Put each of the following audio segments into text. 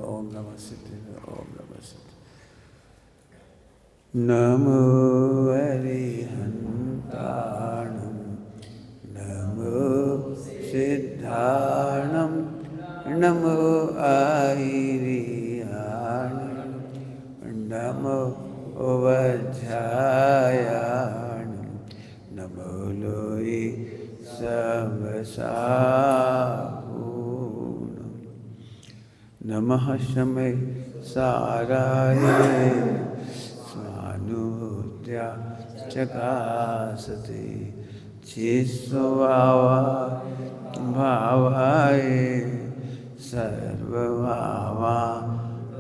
ओम नमः सिद्धाय ओम नमः सिद्धाय। नमो अरिहन्ताणं नमो सिद्धाणं नमो आयिरियाणं नमो वज्रायाणं नमो लोई समसाहूणं नमः शमै साराय स्वानुभूत्या चकासते चिस्वावा भावाय सर्वभावा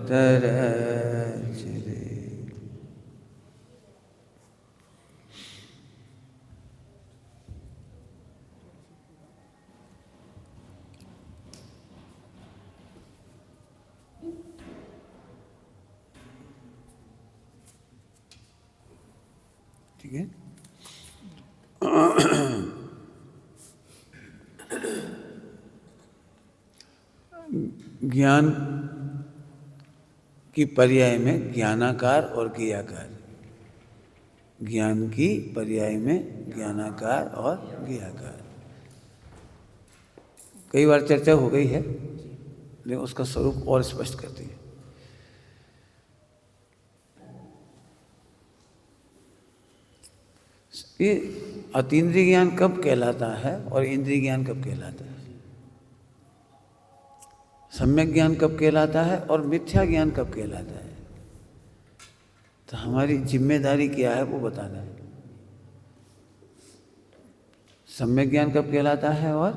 तरचिरे। ठीक है। ज्ञान की पर्याय में ज्ञानाकार और क्रियाकार, ज्ञान की पर्याय में ज्ञानाकार और क्रियाकार। कई बार चर्चा हो गई है, लेकिन उसका स्वरूप और स्पष्ट करती है। ये अतीन्द्रिय ज्ञान कब कहलाता है और इंद्रिय ज्ञान कब कहलाता है? सम्यक ज्ञान कब कहलाता है और मिथ्या ज्ञान कब कहलाता है? तो हमारी जिम्मेदारी क्या है वो बताना है। सम्यक ज्ञान कब कहलाता है और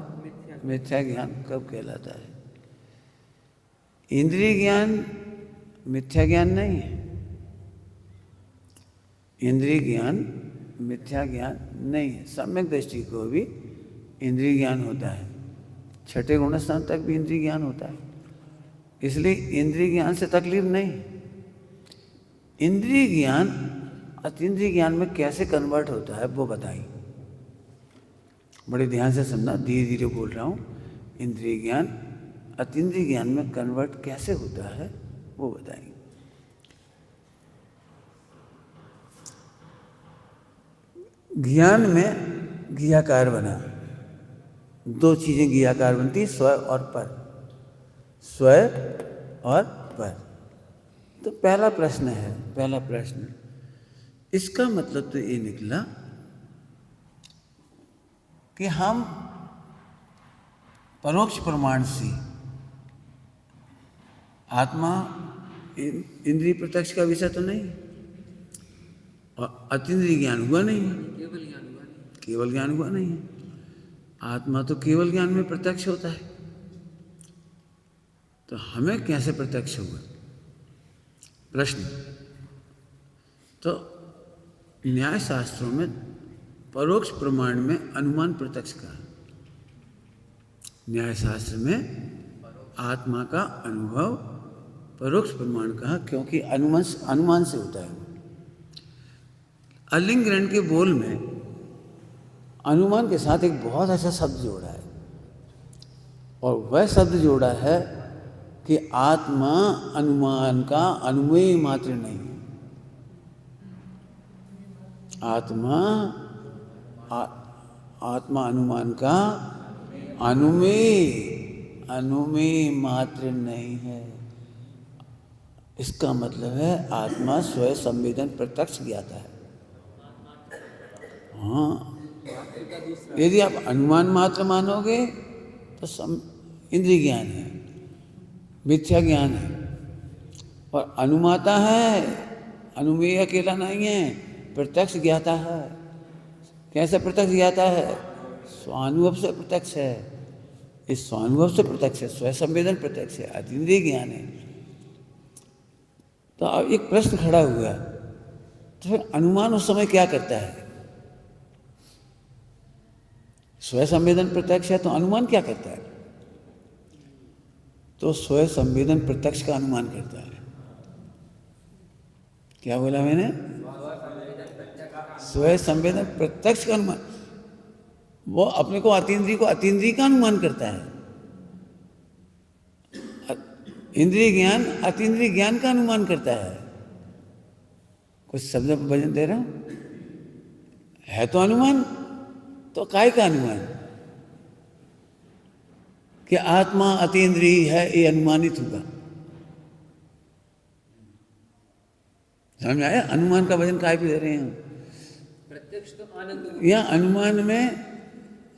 मिथ्या ज्ञान कब कहलाता है? इंद्रिय ज्ञान मिथ्या ज्ञान नहीं है, इंद्रिय ज्ञान मिथ्या ज्ञान नहीं है। सम्यक दृष्टि को भी इंद्रिय ज्ञान होता है, छठे गुणस्थान तक भी इंद्रिय ज्ञान होता है, इसलिए इंद्रिय ज्ञान से तकलीफ नहीं। इंद्रिय ज्ञान अतीन्द्रिय ज्ञान में कैसे कन्वर्ट होता है वो बताइए। बड़े ध्यान से सुनना, धीरे धीरे बोल रहा हूँ। इंद्रिय ज्ञान अतीन्द्रिय ज्ञान में कन्वर्ट कैसे होता है वो बताएंगे। ज्ञान में ज्ञाकार बना, दो चीजें ज्ञाकार बनती, स्व और पर, स्व और पर। तो पहला प्रश्न है, पहला प्रश्न, इसका मतलब तो ये निकला कि हम परोक्ष प्रमाण से आत्मा इंद्रिय प्रत्यक्ष का विषय तो नहीं और अतीन्द्रिय ज्ञान हुआ नहीं है, केवल ज्ञान हुआ नहीं है। आत्मा तो केवल ज्ञान में प्रत्यक्ष होता है, तो हमें कैसे प्रत्यक्ष हुआ? प्रश्न। तो न्याय शास्त्रों में परोक्ष प्रमाण में अनुमान प्रत्यक्ष कहा, न्याय शास्त्र में आत्मा का अनुभव परोक्ष प्रमाण कहा, क्योंकि अनुमान से होता है। अलिंग ग्रहण के बोल में अनुमान के साथ एक बहुत अच्छा शब्द जोड़ा है, और वह शब्द जोड़ा है कि आत्मा अनुमान का अनुमेय मात्र नहीं है। आत्मा अनुमान का अनुमेय मात्र नहीं है। इसका मतलब है आत्मा स्वयं संवेदन प्रत्यक्ष ज्ञाता है। हाँ, यदि आप अनुमान मात्र मानोगे तो इंद्रिय ज्ञान है, मिथ्या ज्ञान है। और अनुमाता है, अनुमेय अकेला नहीं है, प्रत्यक्ष ज्ञाता है। कैसे प्रत्यक्ष ज्ञाता है? स्वानुभव से प्रत्यक्ष है। इस स्वानुभव से प्रत्यक्ष है, स्वयं संवेदन प्रत्यक्ष है, अतीन्द्रिय ज्ञान है। तो अब एक प्रश्न खड़ा हुआ, तो फिर अनुमान उस समय क्या करता है? स्वयं संवेदन प्रत्यक्ष है तो अनुमान क्या करता है? तो स्वयं संवेदन प्रत्यक्ष का अनुमान करता है। क्या बोला मैंने? स्वयं संवेदन प्रत्यक्ष का अनुमान। वो अपने को अतीन्द्रिय का अनुमान करता है। इंद्रिय ज्ञान अतीन्द्रिय ज्ञान का अनुमान करता है। कुछ शब्द पर वजन दे रहा हूं, है तो अनुमान, तो काय का अनुमान कि आत्मा अतीन्द्रिय है, ये अनुमानित होगा। समझ में आया? अनुमान का वजन काय पे दे रहे हैं? प्रत्यक्ष तो आनंद। या अनुमान में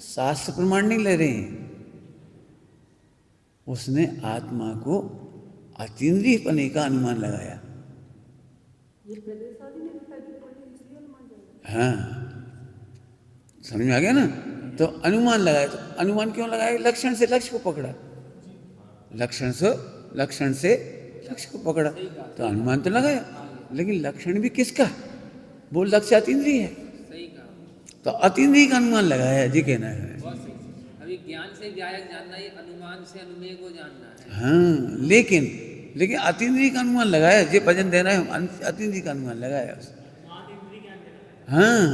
शास्त्र प्रमाण नहीं ले रहे हैं, उसने आत्मा को अतीन्द्रिय पने का अनुमान लगाया। हाँ, समझ में आ गया ना? तो अनुमान लगाया। तो अनुमान क्यों लगाया? लक्षण से लक्ष्य को पकड़ा, लक्षण से लक्ष्य को पकड़ा, तो अनुमान तो लगाया। लेकिन लक्षण भी किसका? वो लक्ष्य अतीन्द्रिय है, सही कहा। तो अतीन्द्रिय का अनुमान लगाया जी, कहना है। अभी ज्ञान से व्यायक जानना है, अनुमान से अनुमेय को जानना है। हाँ, लेकिन अतीन्द्रिय का अनुमान लगाया, जे भजन देना है अतीन्द्रिय का अनुमान लगाया। हाँ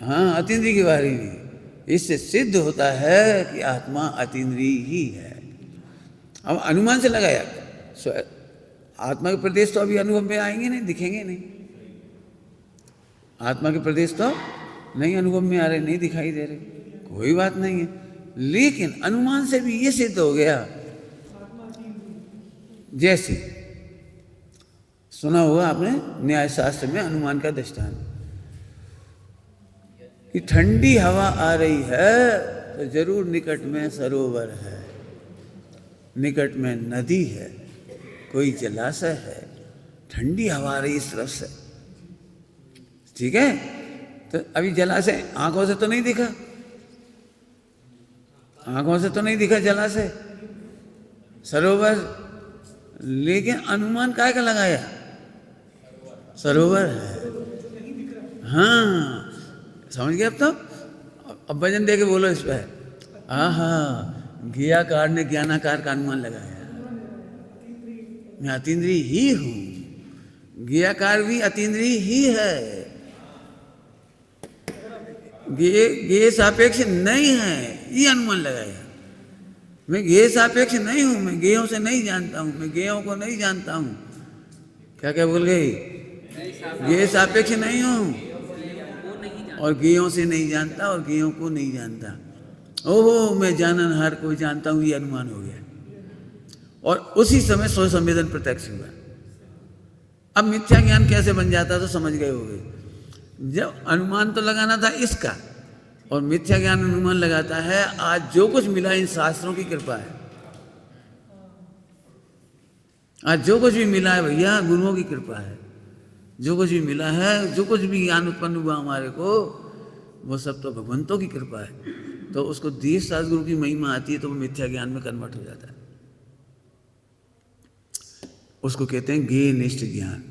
हाँ, अतीन्द्रिय के बारे में। इससे सिद्ध होता है कि आत्मा अतीन्द्रिय ही है। अब अनुमान से लगाया, आत्मा के प्रदेश तो अभी अनुभव में आएंगे नहीं, दिखेंगे नहीं। आत्मा के प्रदेश तो नहीं अनुभव में आ रहे, नहीं दिखाई दे रहे, कोई बात नहीं है। लेकिन अनुमान से भी ये सिद्ध हो गया, जैसे सुना होगा आपने न्याय शास्त्र में अनुमान का दृष्टांत, कि ठंडी हवा आ रही है तो जरूर निकट में सरोवर है, निकट में नदी है, कोई जलाशय है, ठंडी हवा आ रही इस तरफ से, ठीक है। तो अभी जलाशय आंखों से तो नहीं दिखा, आंखों से तो नहीं दिखा जलाशय, सरोवर, लेकिन अनुमान काय का लगाया? सरोवर है। हाँ, समझ गए? अब वजन दे के बोलो इस पर। हाँ, ज्ञाकार ने ज्ञानाकार का अनुमान लगाया, मैं अतीन्द्रिय ही हूं, ज्ञाकार भी अतीन्द्रिय ही है, ज्ञेय सापेक्ष नहीं है, ये अनुमान लगाया। मैं ज्ञेय सापेक्ष नहीं हूं, मैं ज्ञेयों से नहीं जानता हूं, मैं ज्ञेयों को नहीं जानता हूं। क्या क्या बोल गए? ज्ञेय सापेक्ष नहीं हूं और ज्ञेयों से नहीं जानता और ज्ञेयों को नहीं जानता। ओहो, मैं जाननहार को जानता हूं, ये अनुमान हो गया। और उसी समय स्व संवेदन प्रत्यक्ष हुआ। अब मिथ्या ज्ञान कैसे बन जाता तो समझ गए होगे। जब अनुमान तो लगाना था इसका, और मिथ्या ज्ञान अनुमान लगाता है। आज जो कुछ मिला इन शास्त्रों की कृपा है, आज जो कुछ भी मिला है भैया गुरुओं की कृपा है। जो कुछ भी मिला है, जो कुछ भी ज्ञान उत्पन्न हुआ हमारे को, वो सब तो भगवंतों की कृपा है। तो उसको देश सदगुरु की महिमा आती है तो वो मिथ्या ज्ञान में कन्वर्ट हो जाता है। उसको कहते हैं ज्ञेय निष्ठ ज्ञान,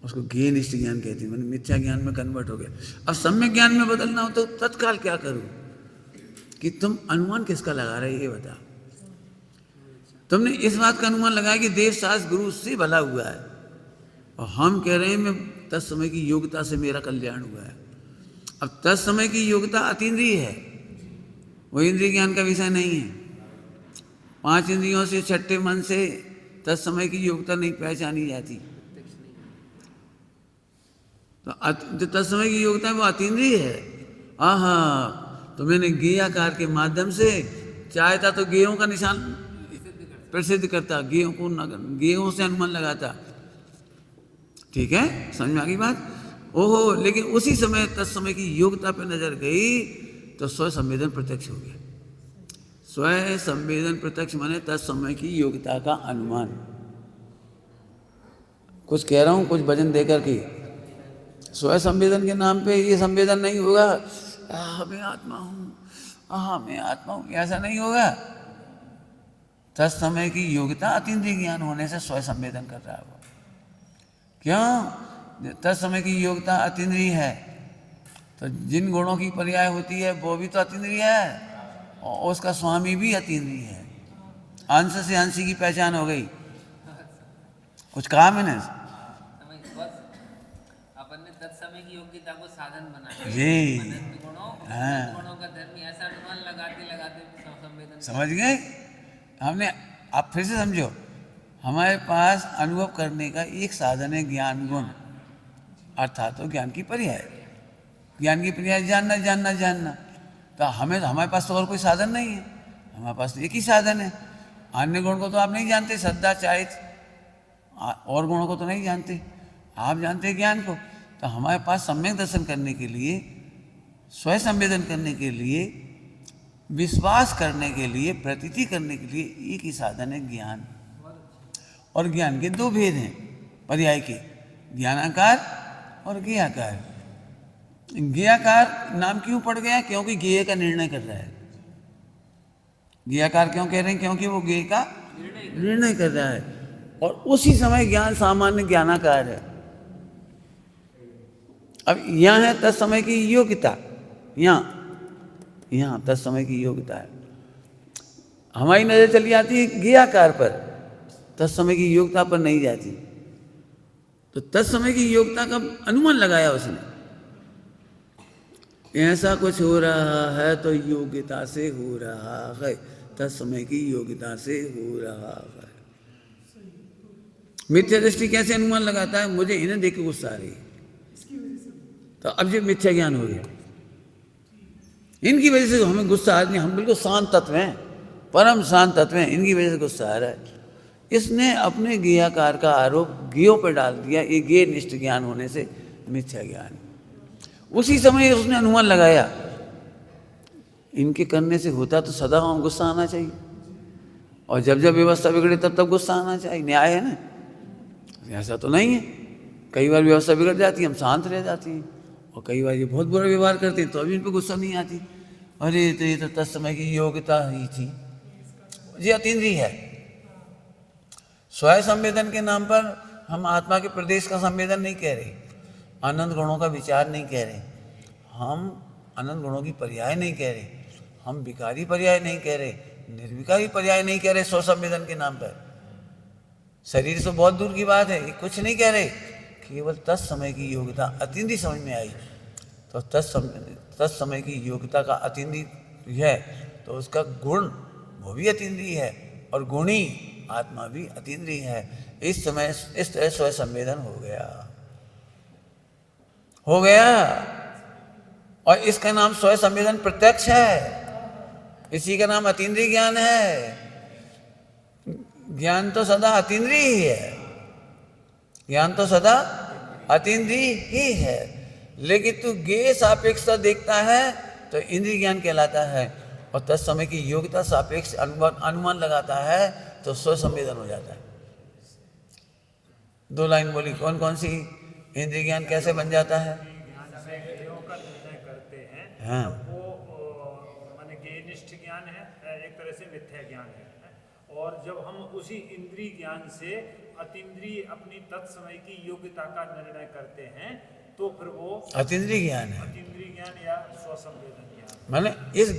उसको ज्ञेय निष्ठ ज्ञान कहते हैं। मैंने मिथ्या ज्ञान में कन्वर्ट हो गया। अब सम्यक ज्ञान में बदलना हो तो तत्काल क्या करूं? कि तुम अनुमान किसका लगा रहे ये बता। तुमने इस बात का अनुमान लगाया कि देव शास्त्र गुरु से भला हुआ है, और हम कह रहे हैं मैं तत्समय की योग्यता से मेरा कल्याण हुआ है। अब तत्समय की योग्यता अतीन्द्रिय है, वो इंद्रिय ज्ञान का विषय नहीं है। 5 इंद्रियों से, छठे मन से तत्समय की योग्यता नहीं पहचानी जाती। तो तत्समय की योग्यता है वो अतीन्द्रिय है। आहा, तो मैंने ज्ञेयाकार के माध्यम से चाहता तो ज्ञेयों का निशान प्रसिद्ध करता, ज्ञेयों से अनुमान लगाता। ठीक है, समझ में आ गई बात? ओहो, लेकिन उसी समय तत्समय की योग्यता पे नजर गई तो स्व संवेदन प्रत्यक्ष हो गया। स्व संवेदन प्रत्यक्ष माने तत्समय की योग्यता का अनुमान। कुछ कह रहा हूं, कुछ वजन देकर के। स्व संवेदन के नाम पे ये संवेदन नहीं होगा, मैं आत्मा हूं, मैं आत्मा हूं, ऐसा नहीं होगा। तत्समय की योग्यता अतीन्द्रिय ज्ञान होने से स्व संवेदन कर रहा है वो। क्यों? तत्समय की योग्यता अतीन्द्रिय है, तो जिन गुणों की पर्याय होती है वो भी तो अतीन्द्रिय है, और उसका स्वामी भी अतीन्द्रिय है। अंश से अंशी की पहचान हो गई। कुछ कहा मैंने? अपन ने तत्समय की योग्यता को साधन बनाया। जी, गुणों का धर्मी ऐसा अनुमान लगाते लगाते संवेदन। समझ गए? हमने आप फिर से समझो, हमारे पास अनुभव करने का एक साधन है ज्ञान गुण, अर्थात तो ज्ञान की पर्याय। ज्ञान की पर्याय जानना जानना जानना। तो हमारे पास तो और कोई साधन नहीं है, हमारे पास तो एक ही साधन है। अन्य गुण को तो आप नहीं जानते, श्रद्धा चाहे और गुणों को तो नहीं जानते, आप जानते हैं ज्ञान को। तो हमारे पास सम्यक दर्शन करने के लिए, स्वयं संवेदन करने के लिए, विश्वास करने के लिए, प्रतीति करने के लिए एक ही साधन है ज्ञान। और ज्ञान के दो भेद हैं पर्याय के, ज्ञानाकार और ज्ञेयाकार। ज्ञेयाकार नाम क्यों पड़ गया? क्योंकि ज्ञेय का निर्णय कर रहा है। ज्ञेयाकार क्यों कह रहे हैं? क्योंकि वो ज्ञेय का निर्णय कर रहा है। और उसी समय ज्ञान सामान्य ज्ञानाकार है। अब यहाँ है तत्समय की योग्यता, यहाँ तत्समय की योग्यता है। हमारी नजर चली जाती है ज्ञेयाकार पर, तत्समय की योग्यता पर नहीं जाती। तो तत्समय की योग्यता का अनुमान लगाया उसने, ऐसा कुछ हो रहा है तो योग्यता से हो रहा है, तत्समय की योग्यता से हो रहा है। मिथ्या दृष्टि कैसे अनुमान लगाता है? मुझे इन्हें देख के गुस्सा आ रही है, तो अब ये मिथ्या ज्ञान हो गया। इनकी वजह से हमें गुस्सा आ रही है, हम बिल्कुल शांत तत्व हैं, परम शांत तत्व हैं, इनकी वजह से गुस्सा आ रहा है। इसने अपने ज्ञेयाकार का आरोप ज्ञेयों पर डाल दिया, ये ज्ञेय निष्ठ ज्ञान होने से मिथ्या ज्ञान। उसी समय उसने अनुमान लगाया, इनके करने से होता तो सदा हम गुस्सा आना चाहिए, और जब जब व्यवस्था बिगड़े तब तब गुस्सा आना चाहिए। न्याय है ना? ऐसा तो नहीं है। कई बार व्यवस्था बिगड़ जाती है, हम शांत रह जाती हैं, और कई बार ये बहुत बुरा व्यवहार करते हैं तो अभी इन पर गुस्सा नहीं आती। अरे तो ये तो तत्समय की योग्यता ही थी, ये अतीन्द्रिय है। स्वयं संवेदन के नाम पर हम आत्मा के प्रदेश का संवेदन नहीं कह रहे, अनंत गुणों का विचार नहीं कह रहे, हम अनंत गुणों की पर्याय नहीं कह रहे, हम विकारी पर्याय नहीं कह रहे, निर्विकारी पर्याय नहीं कह रहे। स्व संवेदन के नाम पर शरीर से बहुत दूर की बात है, ये कुछ नहीं कह रहे। केवल तत्समय की योग्यता अतीन्द्रिय समझ में आई, तो तत्समय की योग्यता का अतीन्द्रिय है, तो उसका गुण वो भी अतीन्द्रिय है, और गुणी आत्मा भी अतीन्द्रिय है। इस समय इस तरह स्व संवेदन हो गया, और इसका नाम स्व संवेदन प्रत्यक्ष है, इसी का नाम अतीन्द्रिय ज्ञान है। ज्ञान तो सदा अतीन्द्रिय ही है, ज्ञान तो सदा अतीन्द्रिय ही है, लेकिन तू ज्ञेय सापेक्षता देखता है तो इंद्रिय ज्ञान कहलाता है, और तत्समय की योग्यता सापेक्ष अनुमान लगाता है तो स्व संवेदन हो जाता है। दो लाइन बोली, कौन कौन सी? इंद्रिय ज्ञान कैसे बन जाता है? हाँ, माने ज्ञेयनिष्ठ ज्ञान है, एक तरह से मिथ्या ज्ञान है। और जब हम उसी इंद्रिय ज्ञान से अतीन्द्रिय अपनी तत्समय की योग्यता का निर्णय करते हैं तो फिर वो अतीन्द्रिय ज्ञान है, अतीन्द्रिय ज्ञान या स्वसंवेदन ज्ञान। माने इस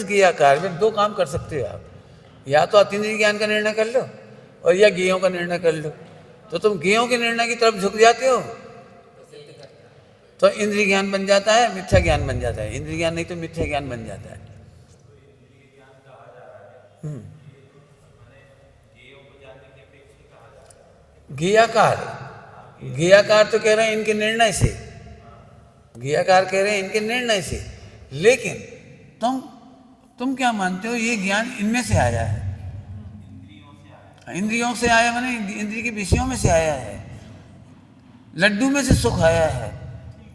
ज्ञेयाकार में दो काम कर सकते हो आप, या तो अतीन्द्रिय ज्ञान का निर्णय कर लो, और या ज्ञेयों का निर्णय कर लो। तो तुम ज्ञेयों के निर्णय की तरफ झुक जाते हो तो इंद्रिय ज्ञान बन जाता है, मिथ्या ज्ञान बन जाता है। इंद्रिय ज्ञान नहीं तो मिथ्या ज्ञान बन जाता है। ज्ञेयाकार तो कह रहे हैं इनके निर्णय से, ज्ञेयाकार कह रहे हैं इनके निर्णय से, लेकिन तुम क्या मानते हो? ये ज्ञान इनमें से आया है, इंद्रियों से आया, माने इंद्रिय के विषयों में से आया है। लड्डू में से सुख आया है,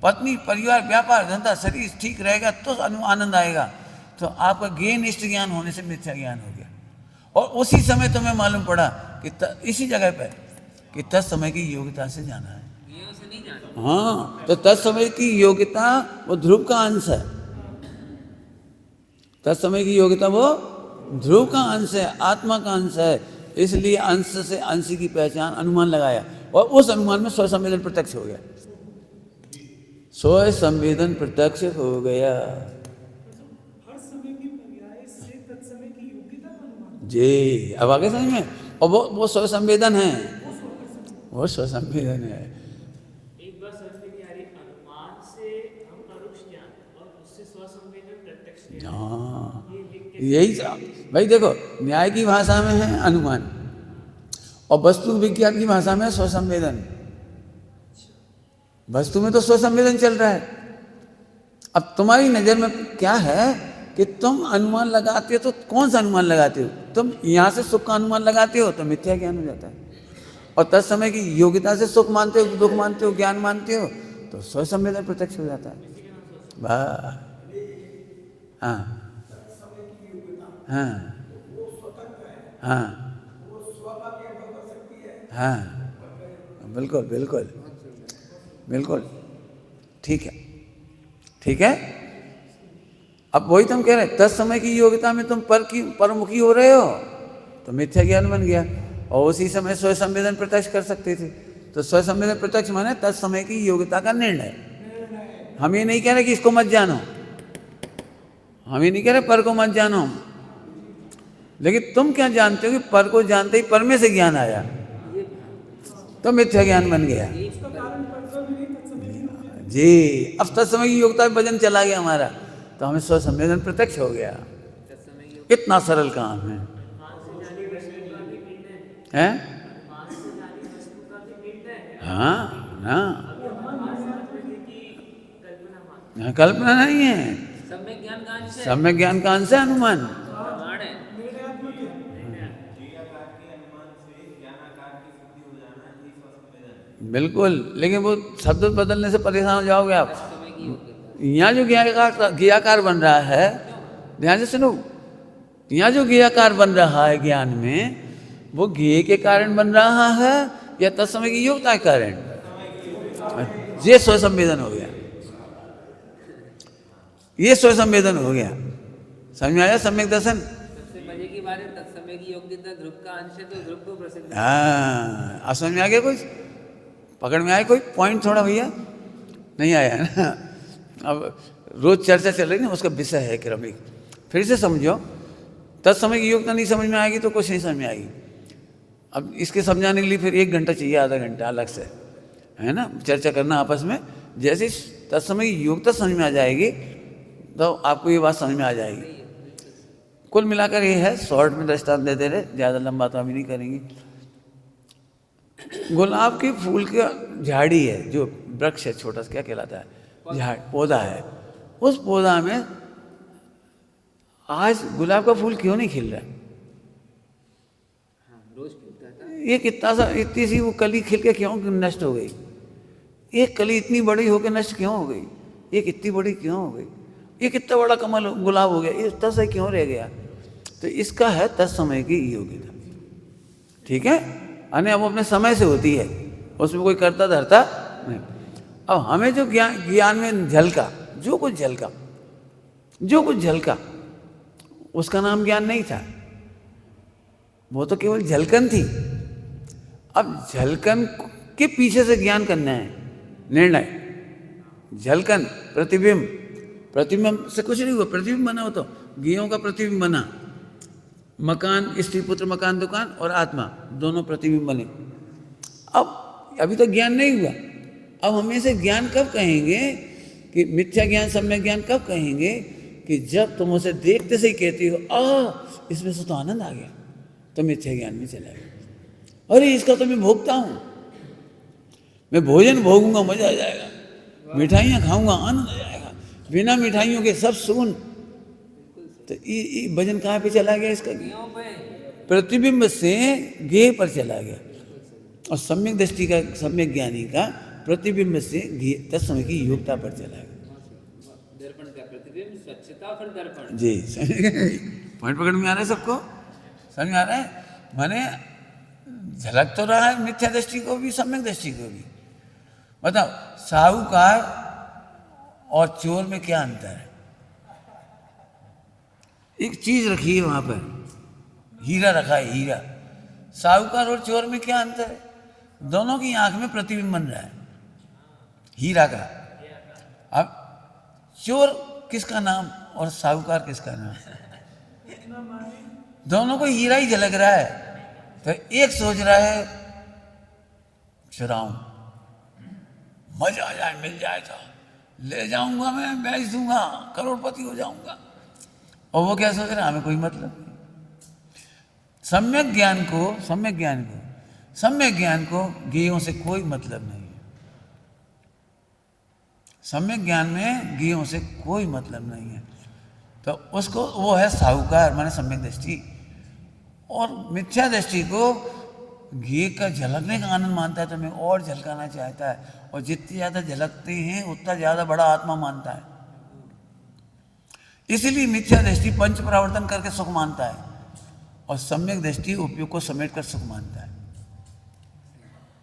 पत्नी, परिवार, व्यापार, धंधा, शरीर ठीक रहेगा तो आनंद आएगा। तो आपका ज्ञेयनिष्ठ ज्ञान होने से मिथ्या ज्ञान हो गया, और उसी समय तुम्हें मालूम पड़ा कि इसी जगह पर कि तत्समय की योग्यता से जाना है। से नहीं जाना। हाँ, तो तत्समय की योग्यता वो ध्रुव का अंश है, तत्समय की योग्यता वो ध्रुव का अंश है, आत्मा का अंश है। इसलिए अंश से अंश की पहचान, अनुमान लगाया, और उस अनुमान में स्व संवेदन प्रत्यक्ष हो गया, स्व संवेदन प्रत्यक्ष हो गया। हर समय की पर्याय से तत्समय की योग्यता का अनुमान। जी, अब आगे समझ में। और वो स्व संवेदन है, वो स्व संवेदन है। एक बार समझ में नहीं आ रही, अनुमान से हम परोक्ष ज्ञान और उससे स्व संवेदन प्रत्यक्ष ज्ञान। हाँ, यही भाई देखो, न्याय की भाषा में है अनुमान और वस्तु विज्ञान की भाषा में स्वसंवेदन। वस्तु में तो स्वसंवेदन चल रहा है। अब तुम्हारी नजर में क्या है कि तुम अनुमान लगाते हो, तो कौन सा अनुमान लगाते हो? तुम यहाँ से सुख का अनुमान लगाते हो तो मिथ्या ज्ञान हो जाता है, और तत्समय की योग्यता से सुख मानते हो, दुख मानते हो, ज्ञान मानते हो तो स्वसंवेदन प्रत्यक्ष हो जाता है। वाह, हाँ हाँ हाँ हाँ, बिल्कुल बिल्कुल बिल्कुल, ठीक है ठीक है। अब वही तुम कह रहे, तत्समय की योग्यता में तुम परमुखी हो रहे हो तो मिथ्या ज्ञान बन गया, और उसी समय स्वसंवेदन प्रत्यक्ष कर सकते थे। तो स्वसंवेदन प्रत्यक्ष माने तत्समय की योग्यता का निर्णय। हम ये नहीं कह रहे कि इसको मत जानो, हम ये नहीं कह रहे पर को मत जानो, लेकिन तुम क्या जानते हो कि पर को जानते ही पर में से ज्ञान आया तो मिथ्या ज्ञान बन गया जी। अब तत्समय की योग्यता में वजन चला गया हमारा, तो हमें स्वसंवेदन प्रत्यक्ष हो गया। इतना सरल काम है, हैं? हाँ ना, कल्पना नहीं है। सम्यक ज्ञान कहाँ से? सम्यक ज्ञान कहाँ से? अनुमान। प्रमाण है। बिल्कुल, लेकिन वो शब्द बदलने से परेशान हो जाओगे आप। समय की योग्यता। यहाँ जो ज्ञाकार बन रहा है, ध्यान से सुनो, यहाँ जो ज्ञाकार बन रहा है ज्ञान में, वो ज्ञेय के कारण बन रहा है या तत्समय की योग्यता के कारण? ये स्वसंवेदन हो गया, ये स्वसंवेदन हो गया। समझ में आया? सम्यक दर्शन। सबसे मजे की बात है, तत्समय की योग्यता ध्रुव का अंश है तो ध्रुव को प्रसिद्ध। हाँ, अब समझ में आ गया? कुछ पकड़ में आया? कोई पॉइंट थोड़ा भैया नहीं आया है ना? अब रोज चर्चा चल रही ना, उसका विषय है क्रमिक। फिर से समझो, तत्समय की योग्यता नहीं समझ में आएगी तो कुछ नहीं समझ में आएगी। अब इसके समझाने के लिए फिर 1 घंटा चाहिए, आधा घंटा अलग से, है ना, चर्चा करना आपस में। जैसे तत्समय की योग्यता समझ में आ जाएगी तो आपको ये बात समझ में आ जाएगी। कुल मिलाकर ये है, शॉर्ट में दृष्टांत देते रहे, ज़्यादा लंबा तो अभी नहीं करेंगे। गुलाब के फूल का झाड़ी है, जो वृक्ष है छोटा सा, क्या कहलाता है? झाड़, पौधा है। उस पौधा में आज गुलाब का फूल क्यों नहीं खिल रहा? रोज खिलता था। ये इतनी सी वो कली खिल के क्यों नष्ट हो गई? एक कली इतनी बड़ी होकर नष्ट क्यों हो गई? एक इतनी बड़ी क्यों हो गई? ये कितना बड़ा कमल गुलाब हो गया, ये इतना सा क्यों रह गया? तो इसका है तत्समय की योग्यता, ठीक है। अने अब अपने समय से होती है, उसमें कोई करता धरता नहीं। अब हमें जो ज्ञान में झलका, जो कुछ झलका, उसका नाम ज्ञान नहीं था, वो तो केवल झलकन थी। अब झलकन के पीछे से ज्ञान करना है, निर्णय। झलकन, प्रतिबिंब से कुछ नहीं हुआ, प्रतिबिंब बना हो तो ज्ञेयों का प्रतिबिंब बना। मकान, स्त्री पुत्र, मकान, दुकान और आत्मा, दोनों प्रतिबिंब बने। अब अभी तक ज्ञान नहीं हुआ। अब हमें से ज्ञान कब कहेंगे कि मिथ्या ज्ञान, सम्यक ज्ञान कब कहेंगे? कि जब तुम उसे देखते से ही कहती हो, इसमें से तो आनंद आ गया, तो मिथ्या ज्ञान में चला गया। अरे इसका तो मैं भोगता हूं, मैं भोजन भोगूंगा, मजा आ जाएगा, मिठाइयाँ खाऊंगा, आनंद आ जाएगा, बिना मिठाइयों के सब सुन। तो भजन कहाँ पे चला गया इसका? प्रतिबिंब से ज्ञेय पर चला गया। और सम्यक दृष्टि का, सम्यक ज्ञानी का प्रतिबिंब से तत्समय की योग्यता पर चला गया। दर्पण का प्रतिबिंब, स्वच्छता, फिर दर्पण। जी, पॉइंट पकड़ में आ रहा है सबको? समझ में आ रहा है? माने झलक तो रहा है मिथ्या दृष्टि को भी, सम्यक दृष्टि को भी। बताओ, साहूकार और चोर में क्या अंतर है? एक चीज रखी है वहां पर, हीरा रखा है, हीरा। साहूकार और चोर में क्या अंतर है? दोनों की आंख में प्रतिबिंब बन रहा है हीरा का। अब चोर किसका नाम और साहूकार किसका नाम? दोनों को हीरा ही झलक रहा है। तो एक सोच रहा है चुराऊं, मजा आ जाए, मिल जाए तो ले जाऊंगा, मैं बेच दूंगा, करोड़पति हो जाऊंगा। और वो क्या सोच रहा है? हमें कोई मतलब नहीं, सम्यक ज्ञान को ज्ञेयों से कोई मतलब नहीं है। सम्यक ज्ञान में ज्ञेयों से कोई मतलब नहीं है। तो उसको वो है साहूकार, माने सम्यक दृष्टि। और मिथ्या दृष्टि को घी का झलकने का आनंद मानता है, तो मैं और झलकाना चाहता है, और जितनी ज़्यादा झलकते हैं उतना ज़्यादा बड़ा आत्मा मानता है। इसीलिए मिथ्या दृष्टि पंच परावर्तन करके सुख मानता है, और सम्यक दृष्टि उपयोग को समेट कर सुख मानता है।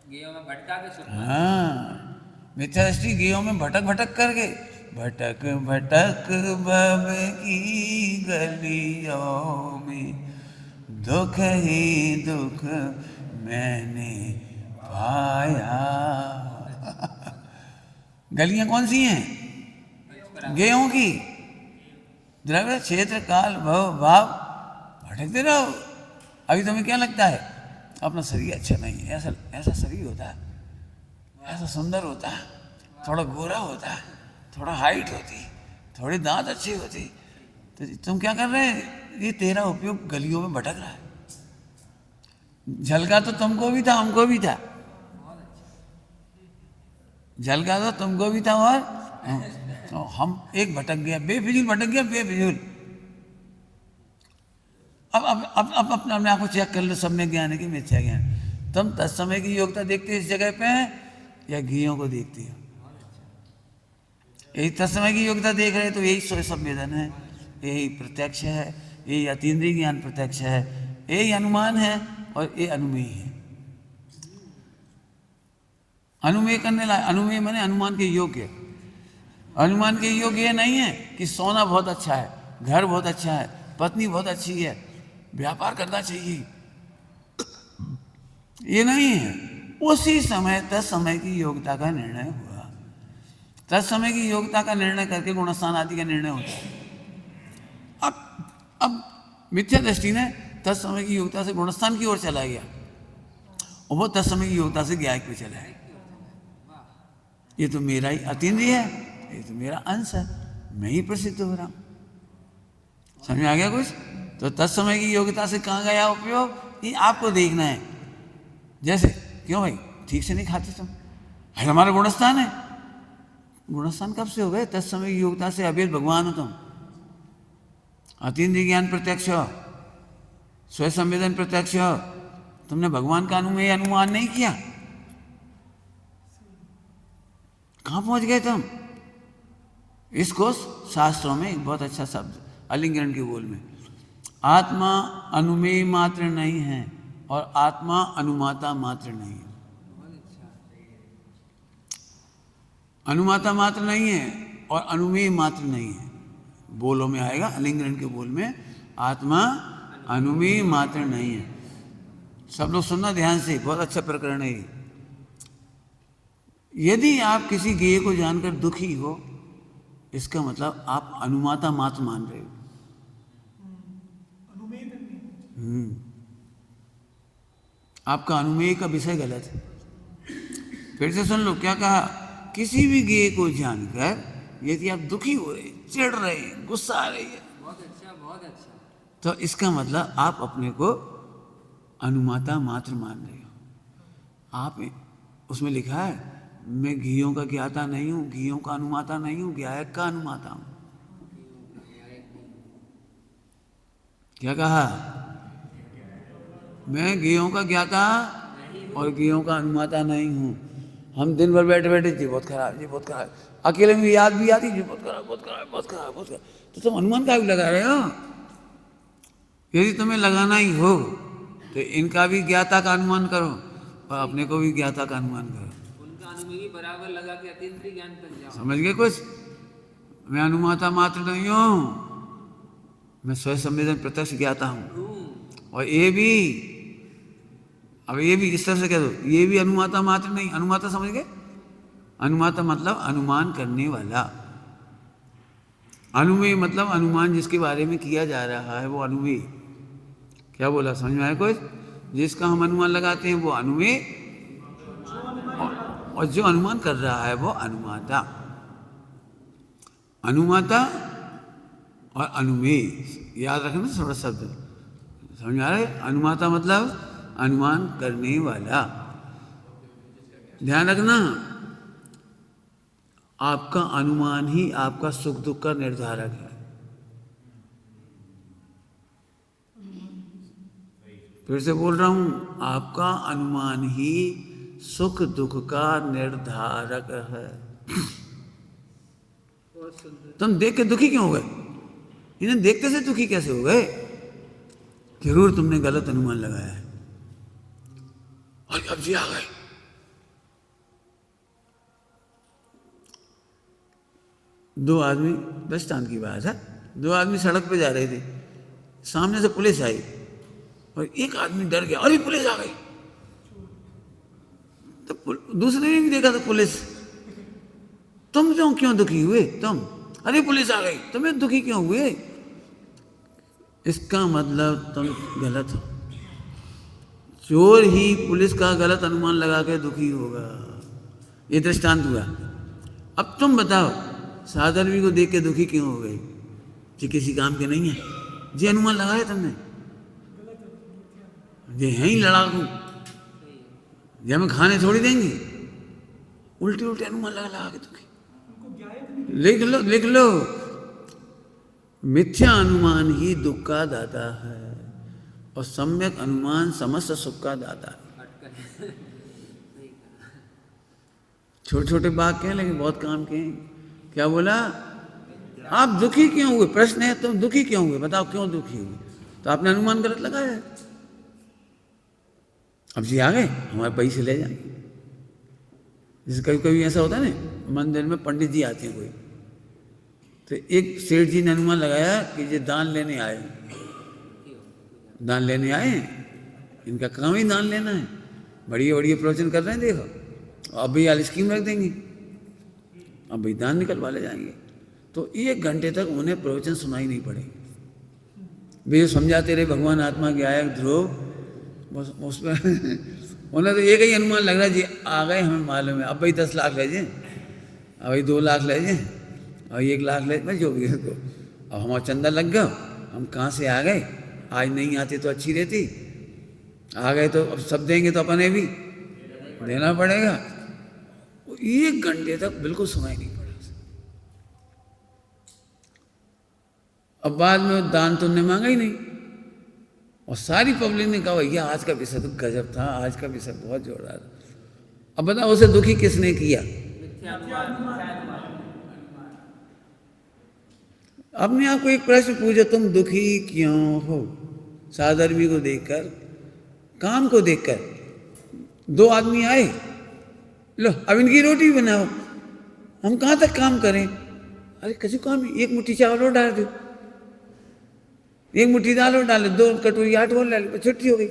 गेयों में भटका के सुख। हाँ, मिथ्या दृष्टि गेयों में भटक भटक करके, भटक भटक बब की गलियों में दुख ही दुख मैंने पाया। गलियां कौन सी हैं? गेयों की। द्रव्य क्षेत्र काल भव भाव भटकते रहो। अभी तुम्हें क्या लगता है अपना शरीर अच्छा नहीं है, ऐसा शरीर होता है, ऐसा सुंदर होता है, थोड़ा गोरा होता है, थोड़ा हाइट होती, थोड़ी दांत अच्छी होती, तो तुम क्या कर रहे हैं? ये तेरा उपयोग गलियों में भटक रहा है। झलका तो तुमको भी था, हमको भी था। झलका तो तुमको भी था, और तो हम एक भटक गया, बेफिजूल भटक गया, बेफिजूल। अब अपने आप को चेक कर लो, सम्यक ज्ञान है कि मिथ्या ज्ञान। तुम तत्समय की योग्यता देखते हो इस जगह पे, या घियों को देखती हो? यही तत्समय की योग्यता देख रहे, तो यही स्वयं संवेदन है, यही प्रत्यक्ष है, यही अतीन्द्रिय ज्ञान प्रत्यक्ष है, यही अनुमान है, और ये अनुमेय है। अनुमेय करने लायक, अनुमेय माने अनुमान के योग्य। अनुमान के योग्य ये नहीं है कि सोना बहुत अच्छा है, घर बहुत अच्छा है, पत्नी बहुत अच्छी है, व्यापार करना चाहिए, ये नहीं है। उसी समय तत्समय की योग्यता का निर्णय हुआ। तत्समय की योग्यता का निर्णय करके गुणस्थान आदि का निर्णय होता है। अब मिथ्या दृष्टि ने तत्समय की योग्यता से गुणस्थान की ओर चला गया, और वो तत्समय की योग्यता से ज्ञायक पे चला है। ये तो मेरा ही अतीन्द्रिय है, ये तो मेरा अंश है, मैं ही प्रसिद्ध हो रहा हूं। समझ में आ गया कुछ? तो तत्समय की योग्यता से कहाँ गया उपयोग, ये आपको देखना है। जैसे क्यों भाई ठीक से नहीं खाते तुम, है हमारा गुणस्थान है। गुणस्थान कब से हो गए? तत्समय की योग्यता से अभेद भगवान हो तुम। अतीन्द्रिय ज्ञान प्रत्यक्ष हो, स्वयं संवेदन प्रत्यक्ष हो, तुमने भगवान का अनुमेय अनुमान नहीं किया। कहां पहुंच गए तुम? इसको शास्त्रों में एक बहुत अच्छा शब्द अलिंगरण के बोल में, आत्मा अनुमेय मात्र नहीं है और आत्मा अनुमाता मात्र नहीं है। अनुमाता मात्र नहीं है और अनुमेय मात्र नहीं है। बोलों में आएगा, अलिंगरण के बोल में, आत्मा अनुमेय मात्र नहीं है। सब लोग सुनना ध्यान से, बहुत अच्छा प्रकरण है। यदि आप किसी गेय को जानकर दुखी हो, इसका मतलब आप अनुमाता मात्र मान रहे हो। आपका अनुमेय का विषय गलत है। फिर से सुन लो क्या कहा। किसी भी गेय को जानकर यदि आप दुखी हो रहे, चिढ़ रहे, गुस्सा आ रही है, बहुत अच्छा, बहुत अच्छा, तो इसका मतलब आप अपने को अनुमाता मात्र मान रहे हो। आप उसमें लिखा है, मैं घियों का ज्ञाता नहीं हूं, घियों का अनुमाता नहीं हूं, ज्ञायक का अनुमाता हूं। क्या कहा? मैं घियों का ज्ञाता और घियों का अनुमाता नहीं हूं। हम दिन भर बैठे बैठे जी बहुत खराब, जी बहुत खराब, अकेले में याद भी आती जी बहुत खराब, बहुत खराब, बहुत खराब, बहुत खराब। तो तुम अनुमान का भी लगा रहे हो। यदि तुम्हें लगाना ही हो तो इनका भी ज्ञाता का अनुमान करो और अपने को भी ज्ञाता का अनुमान करो। उनका अनुमेय बराबर लगा के अतीन्द्रिय ज्ञान तक जाओ। समझ गए कुछ? मैं अनुमाता मात्र नहीं हूं, मैं स्वयं संवेदन प्रत्यक्ष ज्ञाता हूं। और ये भी, अब ये भी इस तरह से कह दो, ये भी अनुमाता मात्र नहीं। अनुमाता समझ गए? अनुमाता मतलब अनुमान करने वाला। अनुमेय मतलब अनुमान जिसके बारे में किया जा रहा है वो अनुमेय। क्या बोला? समझ में आया कुछ? जिसका हम अनुमान लगाते हैं वो अनुमेय, और जो अनुमान कर रहा है वो अनुमाता। अनुमाता और अनुमेय याद रखना थोड़ा शब्द। समझ आ रहा है? अनुमाता मतलब अनुमान करने वाला। ध्यान रखना, आपका अनुमान ही आपका सुख दुख का निर्धारक है। फिर से बोल रहा हूं, आपका अनुमान ही सुख दुख का निर्धारक है। तुम देख के दुखी क्यों हो गए? इन्हें देखते से दुखी कैसे हो गए? जरूर तुमने गलत अनुमान लगाया है। और अब जी आ गए। दो आदमी, दस्तान की बात है, दो आदमी सड़क पे जा रहे थे, सामने से पुलिस आई और एक आदमी डर गया, अरे पुलिस आ गई। तो दूसरे ने भी देखा तो पुलिस, तुम क्यों दुखी हुए? तुम, अरे पुलिस आ गई, तुम्हें दुखी क्यों हुए? इसका मतलब तुम गलत हो। चोर ही पुलिस का गलत अनुमान लगा के दुखी होगा। ये दृष्टांत हुआ। अब तुम बताओ, साधर्मी को देख के दुखी क्यों हो गई? जी किसी काम के नहीं है, जी अनुमान लगाया तुमने, ये है ही लड़ाकू, ये हमें खाने थोड़ी देंगे। उल्टे उल्टे अनुमान लगा के दुखी। लिख लो, मिथ्या अनुमान ही दुख का दाता है और सम्यक अनुमान समस्त सुख का दाता है। छोटे छोटे बात कहें लेकिन बहुत काम के हैं। क्या बोला? आप दुखी क्यों हुए? प्रश्न है, तुम दुखी क्यों हुए? बताओ क्यों दुखी हुए? तो आपने अनुमान गलत लगाया है। अब जी आ गए, हमारे पैसे ले जाएंगे। जैसे कभी कभी ऐसा होता है ना, मंदिर में पंडित जी आते हैं कोई, तो एक सेठ जी ने अनुमान लगाया कि ये दान लेने आए, दान लेने आए हैं, इनका काम ही दान लेना है, बढ़िया बढ़िया प्रवचन कर रहे हैं, देखो अब भी यार स्कीम रख देंगे, अब भाई दान निकलवा ले जाएंगे। तो 1 घंटे तक उन्हें प्रवचन सुनाई नहीं पड़ेगी। वे समझाते रहे भगवान आत्मा के आया ध्रुव, बस उस पर उन्हें तो एक ही अनुमान लग रहा है जी आ गए, हमें मालूम है, अब भाई 10 लाख ले जाए, अब भाई 2 लाख ले जाए, और 1 लाख ले मैं जो भी है तो अब हमारा चंदा लग गया, हम कहाँ से आ गए, आज नहीं आते तो अच्छी रहती, आ गए तो अब सब देंगे तो अपने भी देना पड़ेगा। 1 घंटे तक बिल्कुल सुनाई नहीं पड़ा। अब बाद में दान तो उन्होंने मांगा ही नहीं, और सारी पब्लिक ने कहा भैया आज का विषय तो गजब था, आज का विषय बहुत जोरदार था। अब बताओ उसे दुखी किसने किया? अपने आप को एक प्रश्न पूछो, तुम दुखी क्यों हो? साधर्मी को देखकर, काम को देखकर। 2 आदमी आए, लो अब इनकी रोटी बनाओ, हम कहाँ तक काम करें? अरे कसी काम, 1 मुट्ठी चावल और डाल दो, 1 मुट्ठी दाल और डाल दो, 2 कटोरी आटा और डाल दो, छुट्टी हो गई।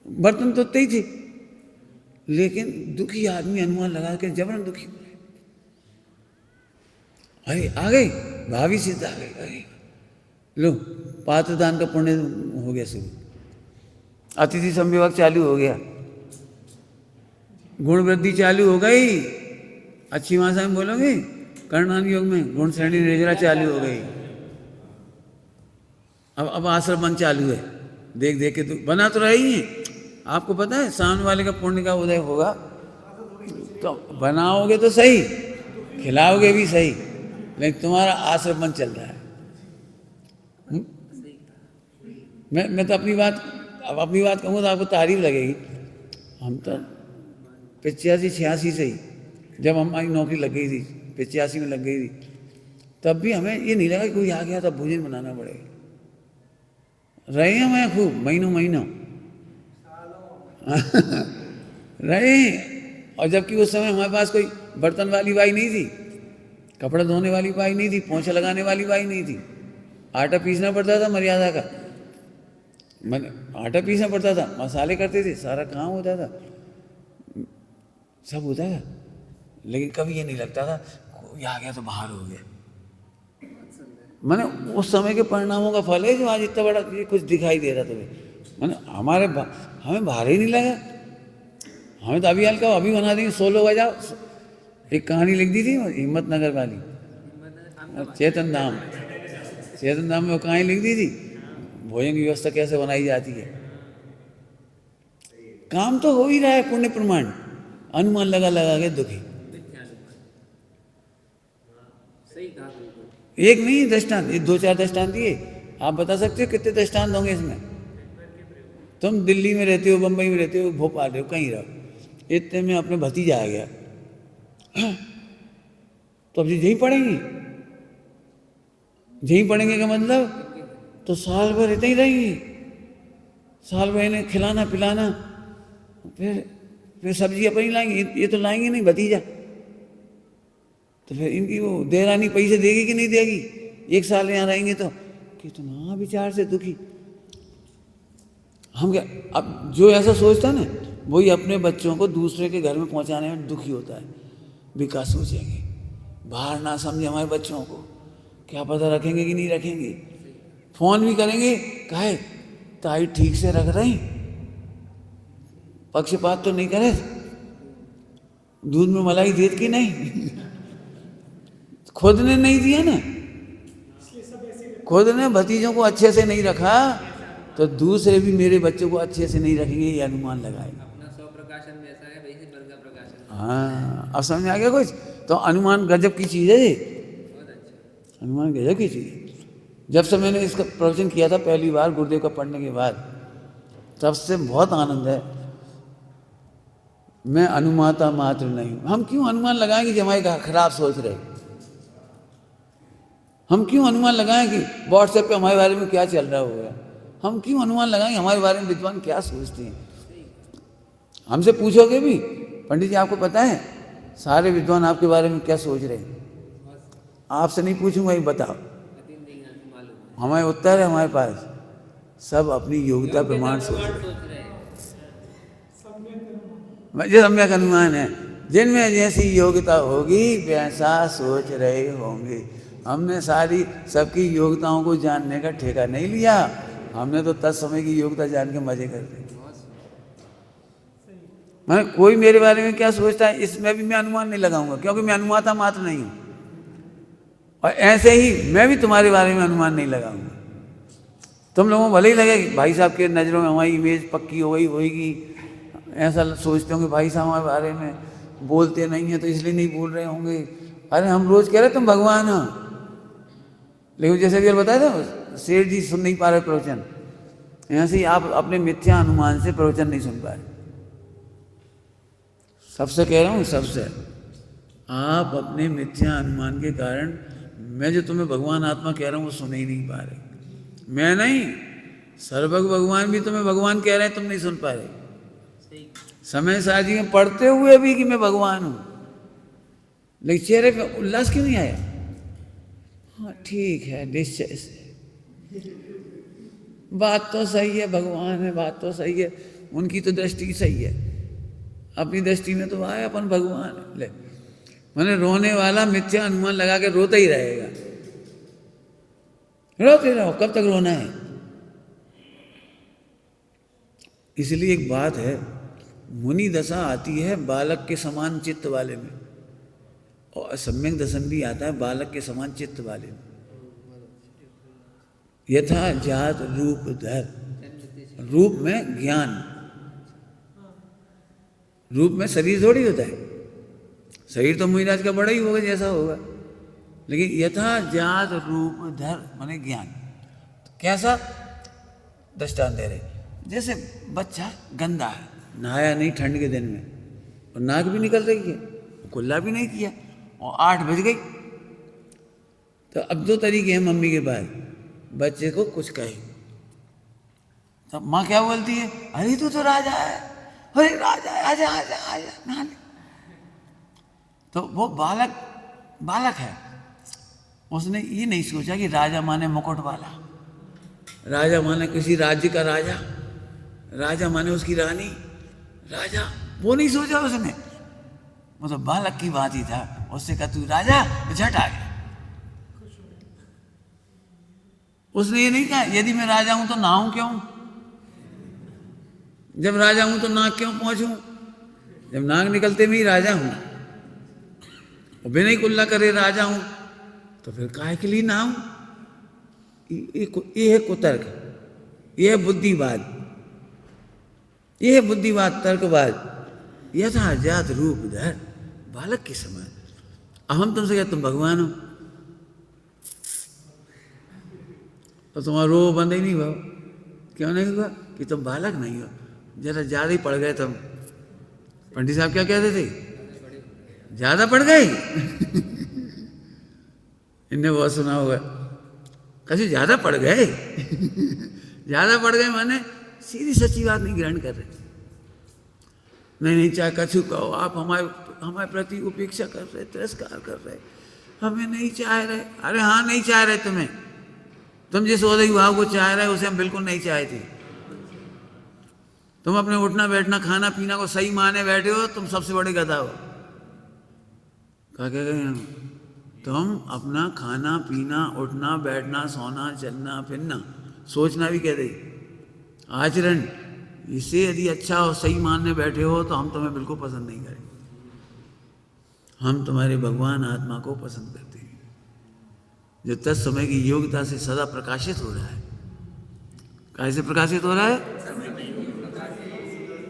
बर्तन तो ही थे, लेकिन दुखी आदमी अनुमान लगा के जबरन दुखी हुए। अरे आ गए, भाभी सिद्ध आ गई, अरे लो पात्रदान का पुण्य हो गया शुरू, अतिथि संविभाग चालू हो गया, गुण वृद्धि चालू हो गई। अच्छी भाषा में बोलोगे, कर्णान योग में गुण श्रेणी निर्जरा चालू हो गई। अब आश्रम बन चालू है, देख देख के तो बना तो रही है। आपको पता है सामने वाले का पुण्य का उदय होगा तो बनाओगे तो सही, खिलाओगे भी सही, लेकिन तुम्हारा आश्रम बन चल रहा है। मैं तो अपनी बात कहूँगा तो आपको तारीफ लगेगी। हम तो 85-86 से ही, जब हमारी नौकरी लग गई थी, 85 में लग गई थी, तब भी हमें ये नहीं लगा कि कोई आ गया तो भोजन बनाना पड़ेगा। रहे हैं मैं खूब महीनों रहे, और जबकि उस समय हमारे पास कोई बर्तन वाली बाई नहीं थी, कपड़ा धोने वाली बाई नहीं थी, पोंछा लगाने वाली बाई नहीं थी। आटा पीसना पड़ता था मर्यादा का, आटा पीसना पड़ता था, मसाले करते थे, सारा काम होता था, सब होता था, लेकिन कभी ये नहीं लगता था कोई आ गया तो बाहर हो गया। मैंने उस समय के परिणामों का फल है जो आज इतना बड़ा ये कुछ दिखाई दे रहा तुम्हें। मैंने हमें बाहर ही नहीं लगा, हमें तो अभी हल्का अभी बना देंगे, 100 लोग आ जाओ। एक कहानी लिख दी थी हिम्मत नगर वाली, चेतन धाम में वो कहानी लिख दी थी, भोजन की व्यवस्था कैसे बनाई जाती है। काम तो हो ही रहा है पुण्य प्रमाण, अनुमान लगा लगा के दुखी। सही कहा बिल्कुल। एक नहीं दृष्टांत, ये 2-4 दृष्टांत दिए। आप बता सकते हो कितने दृष्टांत होंगे इसमें? तुम दिल्ली में रहते हो, बम्बई में रहते हो, भोपाल रहे हो, कहीं रहो, इतने में अपने भतीजा आ गया तो अब यहीं पढ़ेंगे, यहीं पढ़ेंगे का मतलब तो साल भर इतना ही रहेंगे, साल भर इन्हें खिलाना पिलाना, फिर सब्जी अपनी लाएंगे, ये तो लाएंगे नहीं भतीजा, तो फिर इनकी वो देरानी पैसे देगी कि नहीं देगी? 1 साल यहाँ रहेंगे तो कितना विचार से दुखी। हम क्या, अब जो ऐसा सोचता है ना वही अपने बच्चों को दूसरे के घर में पहुंचाने में दुखी होता है। विकास सोचेंगे, बाहर ना समझे हमारे बच्चों को, क्या पता रखेंगे कि नहीं रखेंगे। फोन भी करेंगे, कहे ताई ठीक से रख रही, पक्षपात तो नहीं करे, दूध में मलाई देत की नहीं खुद ने नहीं दिया ना, खुद ने भतीजों को अच्छे से नहीं रखा तो दूसरे भी मेरे बच्चों को अच्छे से नहीं रखेंगे, ये अनुमान लगाएगा। अपना 100 प्रकाशन में ऐसा है, वैसे वर्ग का प्रकाशन। हाँ, अब समझ में आ गया कुछ? तो अनुमान गजब की चीज़ है ये, बहुत अच्छा। अनुमान गजब की चीज़ है। जब से मैंने इसका प्रवचन किया था पहली बार गुरुदेव का पढ़ने के बाद, तब से बहुत आनंद है। मैं अनुमाता मात्र नहीं हूँ। हम क्यों अनुमान लगाएंगे कि हमारे खराब सोच रहे? हम क्यों अनुमान लगाएं कि व्हाट्सएप पे हमारे बारे में क्या चल रहा होगा? हम क्यों अनुमान लगाएंगे हमारे बारे में विद्वान क्या सोचते हैं? हमसे पूछोगे भी, पंडित जी आपको पता है सारे विद्वान आपके बारे में क्या सोच रहे हैं? आपसे नहीं पूछूंगा, ये बताओ। हमारे उत्तर है हमारे पास, सब अपनी योग्यता प्रमाण सोच रहे हैं। जो सम्यक अनुमान है, जिनमें जैसी योग्यता होगी वैसा सोच रहे होंगे। हमने सारी सबकी योग्यताओं को जानने का ठेका नहीं लिया, हमने तो तत्समय की योग्यता जान के मजे करते। मैं कोई मेरे बारे में क्या सोचता है इसमें भी मैं अनुमान नहीं लगाऊंगा, क्योंकि मैं अनुमाता मात्र नहीं हूं। और ऐसे ही मैं भी तुम्हारे बारे में अनुमान नहीं लगाऊंगा। तुम लोगों को भले ही लगे कि भाई साहब के नज़रों में हमारी इमेज पक्की हो गई होगी, ऐसा सोचते होंगे भाई साहब हमारे बारे में बोलते नहीं हैं तो इसलिए नहीं बोल रहे होंगे। अरे हम रोज कह रहे तुम भगवान हो, लेकिन जैसे भी बताया था शेर जी सुन नहीं पा रहे प्रवचन, ऐसे ही आप अपने मिथ्या अनुमान से प्रवचन नहीं सुन पा रहे। सबसे कह रहा हूँ, सबसे आप अपने मिथ्या अनुमान के कारण मैं जो तुम्हें भगवान आत्मा कह रहा हूँ वो सुन ही नहीं पा रहे। मैं नहीं, सर्वज्ञ भगवान भी तुम्हें भगवान कह रहे हैं, तुम नहीं सुन पा रहे। समय साजी में पढ़ते हुए भी कि मैं भगवान हूं, लेकिन चेहरे पे उल्लास क्यों नहीं आया? हाँ ठीक है, निश्चय से बात तो सही है, भगवान है, बात तो सही है, उनकी तो दृष्टि सही है, अपनी दृष्टि में तो आए अपन भगवान है। ले मैंने रोने वाला मिथ्या अनुमान लगा के रोता ही रहेगा। रोते रहो, कब तक रोना है? इसलिए एक बात है, मुनि दशा आती है बालक के समान चित्त वाले में, और सम्यक दशन भी आता है बालक के समान चित्त वाले में। यथा जात रूप धर, रूप में ज्ञान, रूप में शरीर थोड़ी होता है, शरीर तो मुनिराज का बड़ा ही होगा जैसा होगा, लेकिन यथा जात रूप धर माने ज्ञान। तो कैसा दृष्टांत दे रहे, जैसे बच्चा गंदा है, नहाया नहीं ठंड के दिन में, और नाक भी निकल रही है, कुल्ला भी नहीं किया, और 8 बज गई। तो अब 2 तरीके हैं मम्मी के पास, बच्चे को कुछ कहे तो माँ क्या बोलती है, अरे तू तो राजा है, अरे राजा है, आजा आजा आजा नहा ले। तो वो बालक है, उसने ये नहीं सोचा कि राजा माने मुकुट वाला, राजा माने किसी राज्य का राजा, राजा माने उसकी रानी, राजा, वो नहीं सोचा उसने। वो तो बालक की बात ही था, उससे कहा तू राजा, झट आ गया। उसने ये नहीं कहा यदि मैं राजा हूं तो नहाऊं क्यों, जब राजा हूं तो नाक क्यों पहुंचूं, जब नाक निकलते में ही राजा हूं, और बिना ही कुल्ला करे राजा हूं, तो फिर काहे के लिए नहाऊं। ये है कुतर्क। यह है बुद्धिवाद, यह है बुद्धिवाद, तर्कवाद। यथा जात रूप धर बालक के समान। अब हम तुमसे कहते तुम भगवान हो, तो तुम्हारा रो बंद ही नहीं हुआ। क्यों नहीं हुआ? कि तुम बालक नहीं हो, जरा ज़्यादा ही पढ़ गए तुम। पंडित साहब क्या कहते थे? ज़्यादा पढ़ गए। इनने बहुत सुना होगा, कैसे ज़्यादा पढ़ गए। ज़्यादा पढ़ गए माने सीधी सच्ची बात नहीं ग्रहण कर रहे। नहीं चाहे कछु कहो, आप हमारे प्रति उपेक्षा कर रहे, तिरस्कार कर रहे, हमें नहीं चाह रहे। अरे हाँ, नहीं चाह रहे तुम्हें। तुम जिस ओहदे भाव को चाह रहे उसे हम बिल्कुल नहीं चाहते। तुम अपने उठना बैठना खाना पीना को सही माने बैठे हो, तुम सबसे बड़े गधा हो। क्या कह रहे हैं? तुम अपना खाना पीना उठना बैठना सोना चलना फिरना सोचना भी कह दे, आचरण इसे यदि अच्छा हो सही मानने बैठे हो तो हम तुम्हें बिल्कुल पसंद नहीं करेंगे। हम तुम्हारे भगवान आत्मा को पसंद करते हैं, जो तत्समय की योग्यता से सदा प्रकाशित हो रहा है। कैसे प्रकाशित हो रहा है?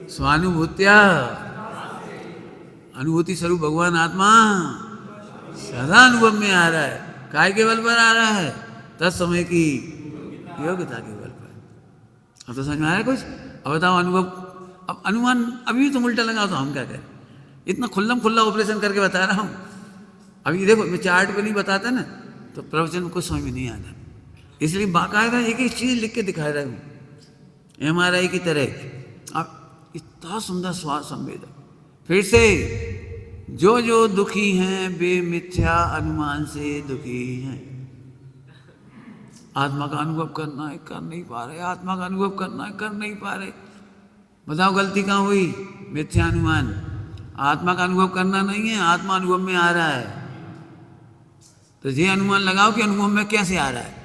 स्वानुभूत्या, अनुभूति स्वरूप भगवान आत्मा सदा अनुभव में आ रहा है। काय के बल पर आ रहा है? तत्समय की योग्यता के बल पर। अब तो समझ में आया कुछ? अब बताओ अनुभव। अब अनुमान अभी तुम उल्टा लगाओ तो हम क्या करें? इतना खुल्लम खुल्ला ऑपरेशन करके बता रहा हूँ। अभी देखो, मैं चार्ट पे नहीं बताता ना तो प्रवचन को समझ में नहीं आता, इसलिए बाकायदा एक एक चीज़ लिख के दिखा रहा हूँ MRI की तरह। अब इतना सुंदर स्वाद संवेदन। फिर से, जो दुखी हैं वे मिथ्या अनुमान से दुखी हैं। आत्मा का अनुभव करना है, कर नहीं पा रहे। आत्मा का अनुभव करना है, कर नहीं पा रहे। बताओ गलती कहाँ हुई? मिथ्या अनुमान। आत्मा का अनुभव करना नहीं है, आत्मा अनुभव में आ रहा है। तो ये अनुमान लगाओ कि अनुभव में कैसे आ रहा है।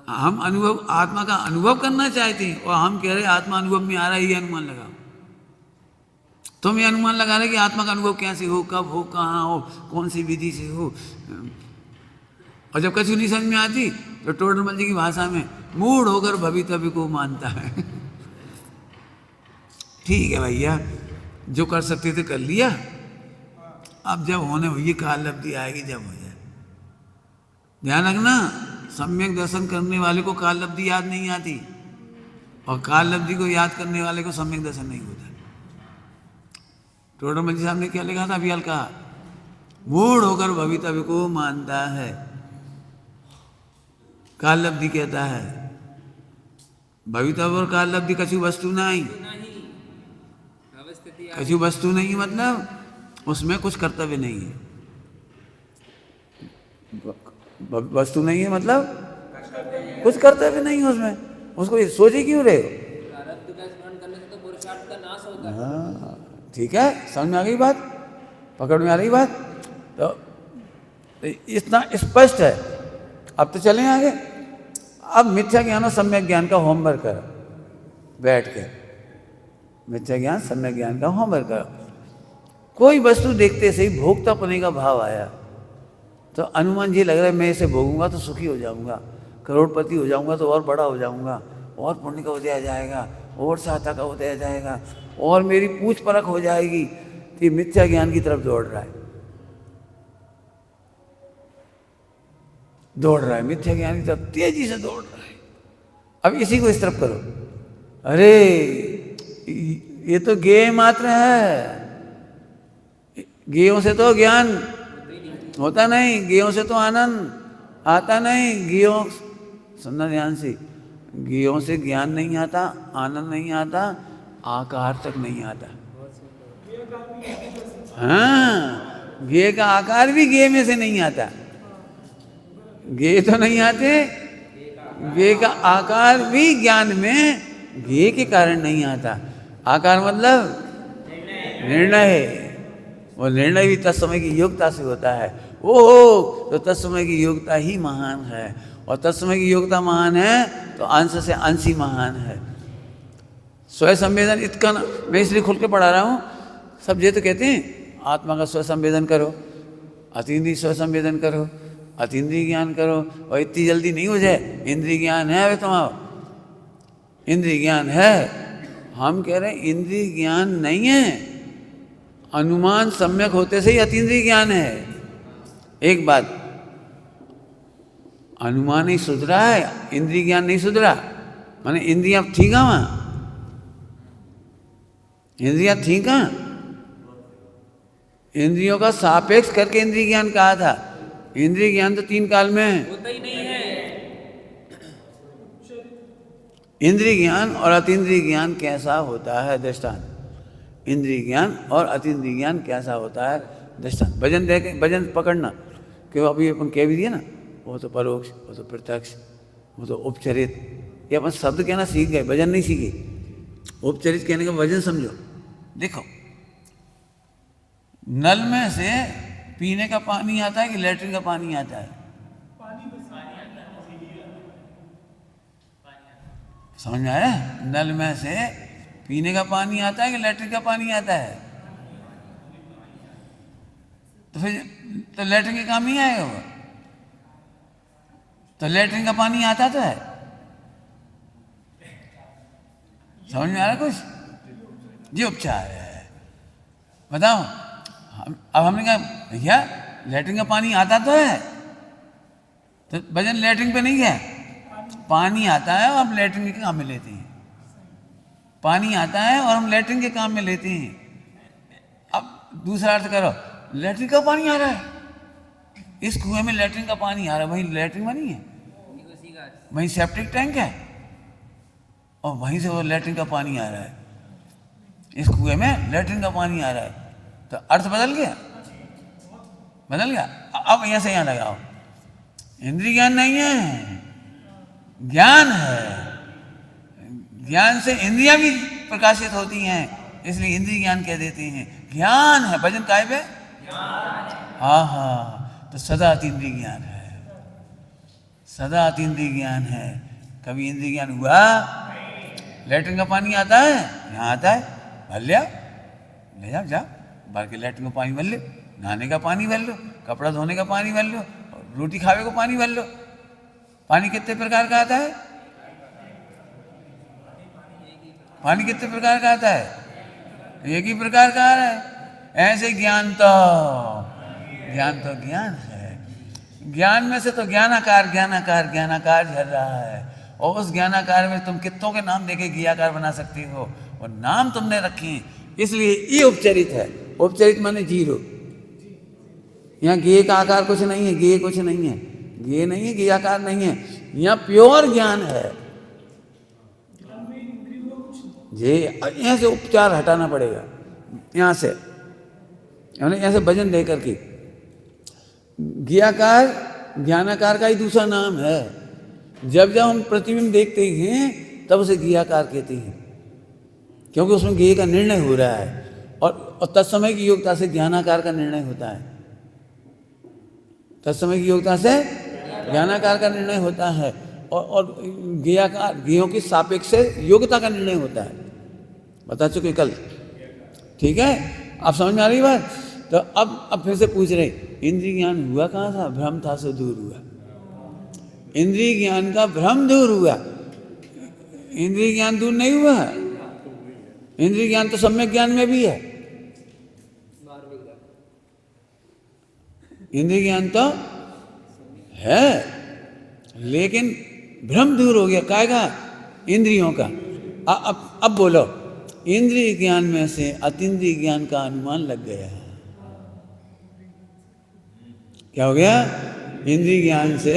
हम अनुभव आत्मा का अनुभव करना चाहते हैं और हम कह रहे आत्मा अनुभव में आ रहा है, ये अनुमान लगाओ। तुम ये अनुमान लगा रहे कि आत्मा का अनुभव कैसे हो, कब हो, कहाँ हो, कौन सी विधि से हो। और जब कछु नहीं समझ में आती तो टोडरमल जी की भाषा में मूड होकर भवितव्य को मानता है। ठीक है भैया, जो कर सकते थे कर लिया, अब जब होने हुई काल लब्धि आएगी जब हो जाए। ध्यान रखना, सम्यक दर्शन करने वाले को काल लब्धि याद नहीं आती और काल लब्धि को याद करने वाले को सम्यक दर्शन नहीं होता। टोडरमल जी साहब ने क्या लिखा था अभी हल्का? मूड होकर भवितव्य को मानता है। काल लब्धि कहता है भवितव्य और काल लब्धि कछु वस्तु नहीं। कछु वस्तु नहीं मतलब उसमें कुछ कर्तव्य नहीं है। वस्तु नहीं है मतलब कुछ कर्तव्य नहीं है उसमें। उसको सोचे क्यों रहे? हाँ ठीक है, समझ में आ गई बात, पकड़ में आ रही बात। तो इतना स्पष्ट है। अब तो चलें आगे। अब मिथ्या ज्ञान और सम्यक ज्ञान का होमवर्क करो बैठ के। मिथ्या ज्ञान सम्यक ज्ञान का होमवर्क करो। कोई वस्तु देखते से ही भोक्तापने का भाव आया तो अनुमान ये लग रहा है मैं इसे भोगूंगा तो सुखी हो जाऊंगा, करोड़पति हो जाऊंगा तो और बड़ा हो जाऊंगा, और पुण्य का उदय आ जाएगा, और सहायता का उदय आ जाएगा, और मेरी पूछ परख हो जाएगी। तो ये मिथ्या ज्ञान की तरफ दौड़ रहा है, मिथ्या ज्ञान की तरफ तेजी से दौड़ रहा है। अब इसी को इस तरफ करो। अरे ये तो ज्ञेय मात्र है, ज्ञेयों से तो ज्ञान होता नहीं, ज्ञेयों से तो आनंद आता नहीं। ज्ञेयों, सुनना ध्यान से, ज्ञेयों से ज्ञान नहीं आता, आनंद नहीं आता, आकार तक नहीं आता। हाँ, ज्ञेय का आकार भी ज्ञेय में से नहीं आता। ज्ञेय तो नहीं आते, ज्ञेय का आकार भी ज्ञान में ज्ञेय के कारण नहीं आता। आकार मतलब निर्णय, वो निर्णय भी तत्समय की योग्यता से होता है। ओहो, तो तत्समय की योग्यता ही महान है, और तत्समय की योग्यता महान है तो अंश से अंश ही महान है। स्वयं संवेदन इतना मैं इसलिए खुल के पढ़ा रहा हूँ। सब ये तो कहते हैं आत्मा का स्वयं संवेदन करो, अतीन्द्रिय स्वयं संवेदन करो, अतीन्द्रिय ज्ञान करो। और इतनी जल्दी नहीं हो जाए, इंद्रिय ज्ञान है अभी तुम्हारा, इंद्रिय ज्ञान है। हम कह रहे हैं इंद्रिय ज्ञान नहीं है, अनुमान सम्यक होते से ही अतीन्द्रिय ज्ञान है। एक बात, अनुमान ही सुधरा है, इंद्रिय ज्ञान नहीं सुधरा। माने इंद्रियां थी कहाँ वहाँ, इंद्रियां थी कहाँ, इंद्रियों का सापेक्ष करके इंद्रिय ज्ञान कहा था। इंद्रिय ज्ञान तो 3 काल में है। होता ही नहीं है। इंद्रिय ज्ञान और अतीन्द्रिय ज्ञान कैसा होता है दृष्टांत, इंद्रिय ज्ञान और अतीन्द्रिय ज्ञान कैसा होता है दृष्टांत। भजन देख, भजन पकड़ना, क्यों अभी अपन कह भी दिया ना, वो तो परोक्ष, वो तो प्रत्यक्ष, वो तो उपचरित। ये अपन शब्द कहना सीख गए, भजन नहीं सीखे। उपचरित कहने का भजन समझो। देखो, नल में से पीने का पानी आता है कि लैट्रिन का पानी आता है? समझ में आया? नल में से पीने का पानी आता है कि लैट्रिन का पानी आता है? तो फिर तो लैट्रिन के काम नहीं आएगा वो। तो लैट्रिन का पानी आता तो है। समझ में आ रहा कुछ? ये उपचार है। बताओ, अब हमने कहा भैया लैट्रिन का पानी आता तो है, तो भजन लैट्रिन पे नहीं गया। पानी आता है और हम लैट्रिन के काम में लेते हैं, पानी आता है और हम लैट्रिन के काम में लेते हैं। अब दूसरा अर्थ करो, लैट्रिन का पानी आ रहा है, इस कुएं में लैट्रिन का पानी आ रहा है, वहीं लैट्रिन बनी है, वहीं सेप्टिक टैंक है और वहीं से वो लैट्रिन का पानी आ रहा है। इस कुएं में लैट्रिन का पानी आ रहा है, तो अर्थ बदल गया, बदल गया। अब यहाँ से यहाँ लगाओ, इंद्रिय ज्ञान नहीं है, ज्ञान है। ज्ञान से इंद्रियां भी प्रकाशित होती हैं, इसलिए इंद्रिय ज्ञान कह देते हैं। ज्ञान है, भजन काय पे? हाँ हाँ, तो सदा अतीन्द्रिय ज्ञान है, सदा अतीन्द्रिय ज्ञान है। कभी इंद्रिय ज्ञान हुआ? लैट्रिन का पानी आता है, यहाँ आता है, भर लिया, ले जाओ, जाओ भर के लैट्रिन का पानी भर लो, नहाने का पानी भर लो, कपड़ा धोने का पानी भर लो, रोटी खावे को पानी भर लो। पानी कितने प्रकार का आता है? पानी कितने प्रकार का आता है? एक ही प्रकार का आ रहा है। ऐसे ज्ञान तो ज्ञान है। ज्ञान में से तो ज्ञानाकार ज्ञानाकार ज्ञानाकार झर रहा है, और उस ज्ञानाकार में तुम कितनों के नाम देके ज्ञाकार बना सकती हो, और नाम तुमने रखे हैं, इसलिए ये उपचरित है। उपचरित माने जीरो। यहाँ गे का आकार कुछ नहीं है, गे कुछ नहीं है, गे नहीं है, गे आकार नहीं है, यहाँ प्योर ज्ञान है। ये यहाँ से उपचार हटाना पड़ेगा, यहाँ से, यहाँ से भजन दे करके। ज्ञाकार ज्ञानाकार का ही दूसरा नाम है। जब जब हम प्रतिबिंब देखते हैं तब उसे ज्ञाकार कहते हैं, क्योंकि उसमें ज्ञेय का निर्णय हो रहा है, और तत्समय की योग्यता से ज्ञानाकार का निर्णय होता है। तत्समय की योग्यता से ज्ञानाकार का निर्णय होता है, और ज्ञेयाकार ज्ञेयों की सापेक्ष से योग्यता का निर्णय होता है। बता चुके कल, ठीक है? आप समझ में आ रही बात? तो अब फिर से पूछ रहे, इंद्रिय ज्ञान हुआ कहाँ था? भ्रम था सो दूर हुआ। इंद्रिय ज्ञान का भ्रम दूर हुआ, इंद्रिय ज्ञान दूर नहीं हुआ। इंद्रिय ज्ञान तो सम्यक ज्ञान में भी है। इंद्रिय ज्ञान तो है, लेकिन भ्रम दूर हो गया। काय का? इंद्रियों का। अब बोलो, इंद्रिय ज्ञान में से अतीन्द्रिय ज्ञान का अनुमान लग गया। क्या हो गया? इंद्रिय ज्ञान से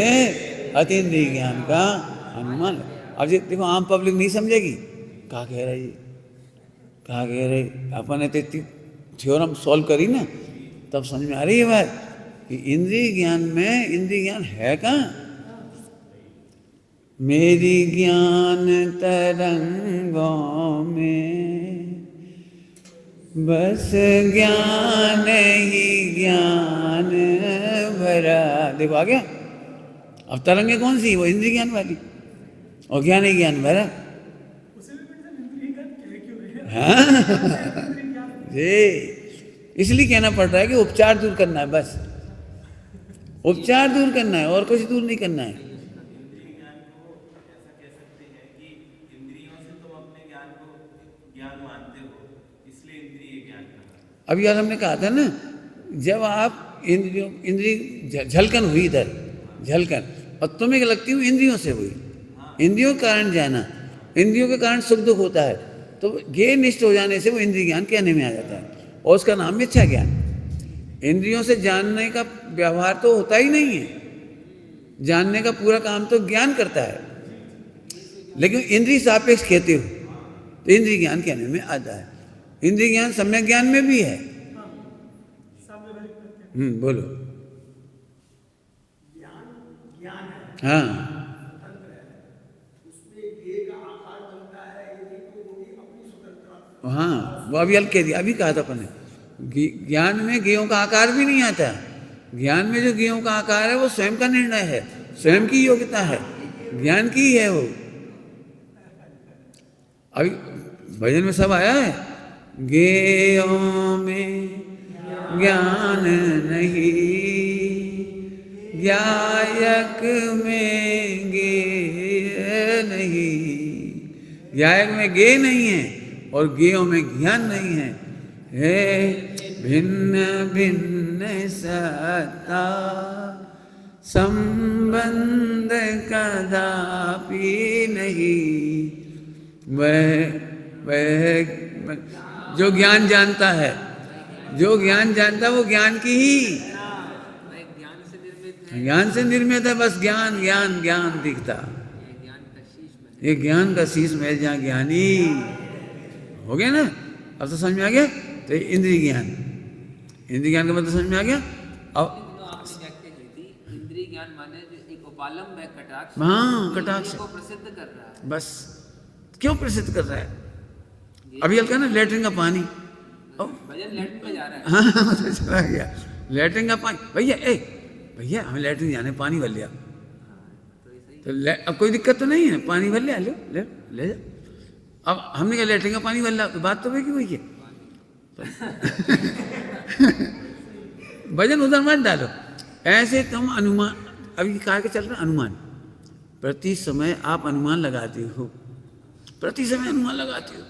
अतीन्द्रिय ज्ञान का अनुमान। अब ये देखो, आम पब्लिक नहीं समझेगी। कहा कह रही, कहा कह रही, अपन ने तो इतनी थ्योरम सॉल्व करी ना, तब समझ में आ रही है बात कि इंद्रिय ज्ञान में इंद्रिय ज्ञान है कहाँ? मेरी ज्ञान तरंगों में बस ज्ञान ही ज्ञान भरा। देखो आ गया। अब तरंगे कौन सी? वो इंद्रिय ज्ञान वाली, और ज्ञान ही ज्ञान भरा। हाँ जी, इसलिए कहना पड़ रहा है कि उपचार दूर करना है बस। उपचार दूर करना है और कुछ दूर नहीं करना है। इंद्रिय ज्ञान को ऐसा कह सकते हैं कि इंद्रियों से तुम अपने ज्ञान को ज्ञान मानते हो, इसलिए इंद्रिय ज्ञान कहा। अभी यार हमने कहा था ना, जब आप इंद्रिय झलकन हुई इधर, झलकन, और तुम्हें लगती हुई इंद्रियों से हुई, इंद्रियों के कारण जाना, इंद्रियों के कारण सुख दुख होता है, तो ये निष्ठ हो जाने से वो इंद्रिय ज्ञान कहने में आ जाता है, और उसका नाम मिथ्या ज्ञान। इंद्रियों से जानने का व्यवहार तो होता ही नहीं है, जानने का पूरा काम तो ज्ञान करता है, लेकिन इंद्रिय सापेक्ष कहते हो तो इंद्रिय ज्ञान कहने में आता है। इंद्रिय ज्ञान सम्यक ज्ञान में भी है। बोलो। हाँ, हाँ, वो अभी हल कह दिया, अभी कहा था अपन ने, ज्ञान में गेयों का आकार भी नहीं आता। ज्ञान में जो गेयों का आकार है वो स्वयं का निर्णय है, स्वयं की योग्यता है, ज्ञान की ही है वो। अभी भजन में सब आया है, गेयों में ज्ञान नहीं, ज्ञायक में गेय नहीं। ज्ञायक में गेय नहीं है और गेयों में ज्ञान नहीं है। हे भिन्न भिन्न सत्ता संबंध कदापि नहीं। वह जो ज्ञान जानता है, जो ज्ञान जानता है वो ज्ञान की ही, ज्ञान से निर्मित है, ज्ञान से निर्मित है। बस ज्ञान ज्ञान ज्ञान दिखता, ये ज्ञान का शीश में जहाँ ज्ञानी हो गया ना। अब तो समझ में आ गया। तो इंद्रिय ज्ञान, इंद्रिय ज्ञान का मतलब समझ में आ गया। अब आपने व्याख्या की थी, इंद्रिय ज्ञान माने जो एक उपालंब है, कटाक्ष, हाँ, कटाक्ष को प्रसिद्ध कर रहा है। बस क्यों प्रसिद्ध कर रहा है? अभी हल्का ना लेटरिन का पानी, भजन लैट्रिन में जा रहा है। हाँ मतलब चला गया लेटरिन का पानी। भैया भैया हमें लेटरिन जाने, पानी भर लिया, तो अब कोई दिक्कत तो नहीं है, पानी भर लिया, ले जा। अब हमने कहा लेटरिन का पानी भर लिया, तो बात तो वही हुई है। भजन उधर मत डालो। ऐसे तुम अनुमान, अभी कहा के चल रहा अनुमान, प्रति समय आप अनुमान लगाते हो, प्रति समय अनुमान लगाते हो।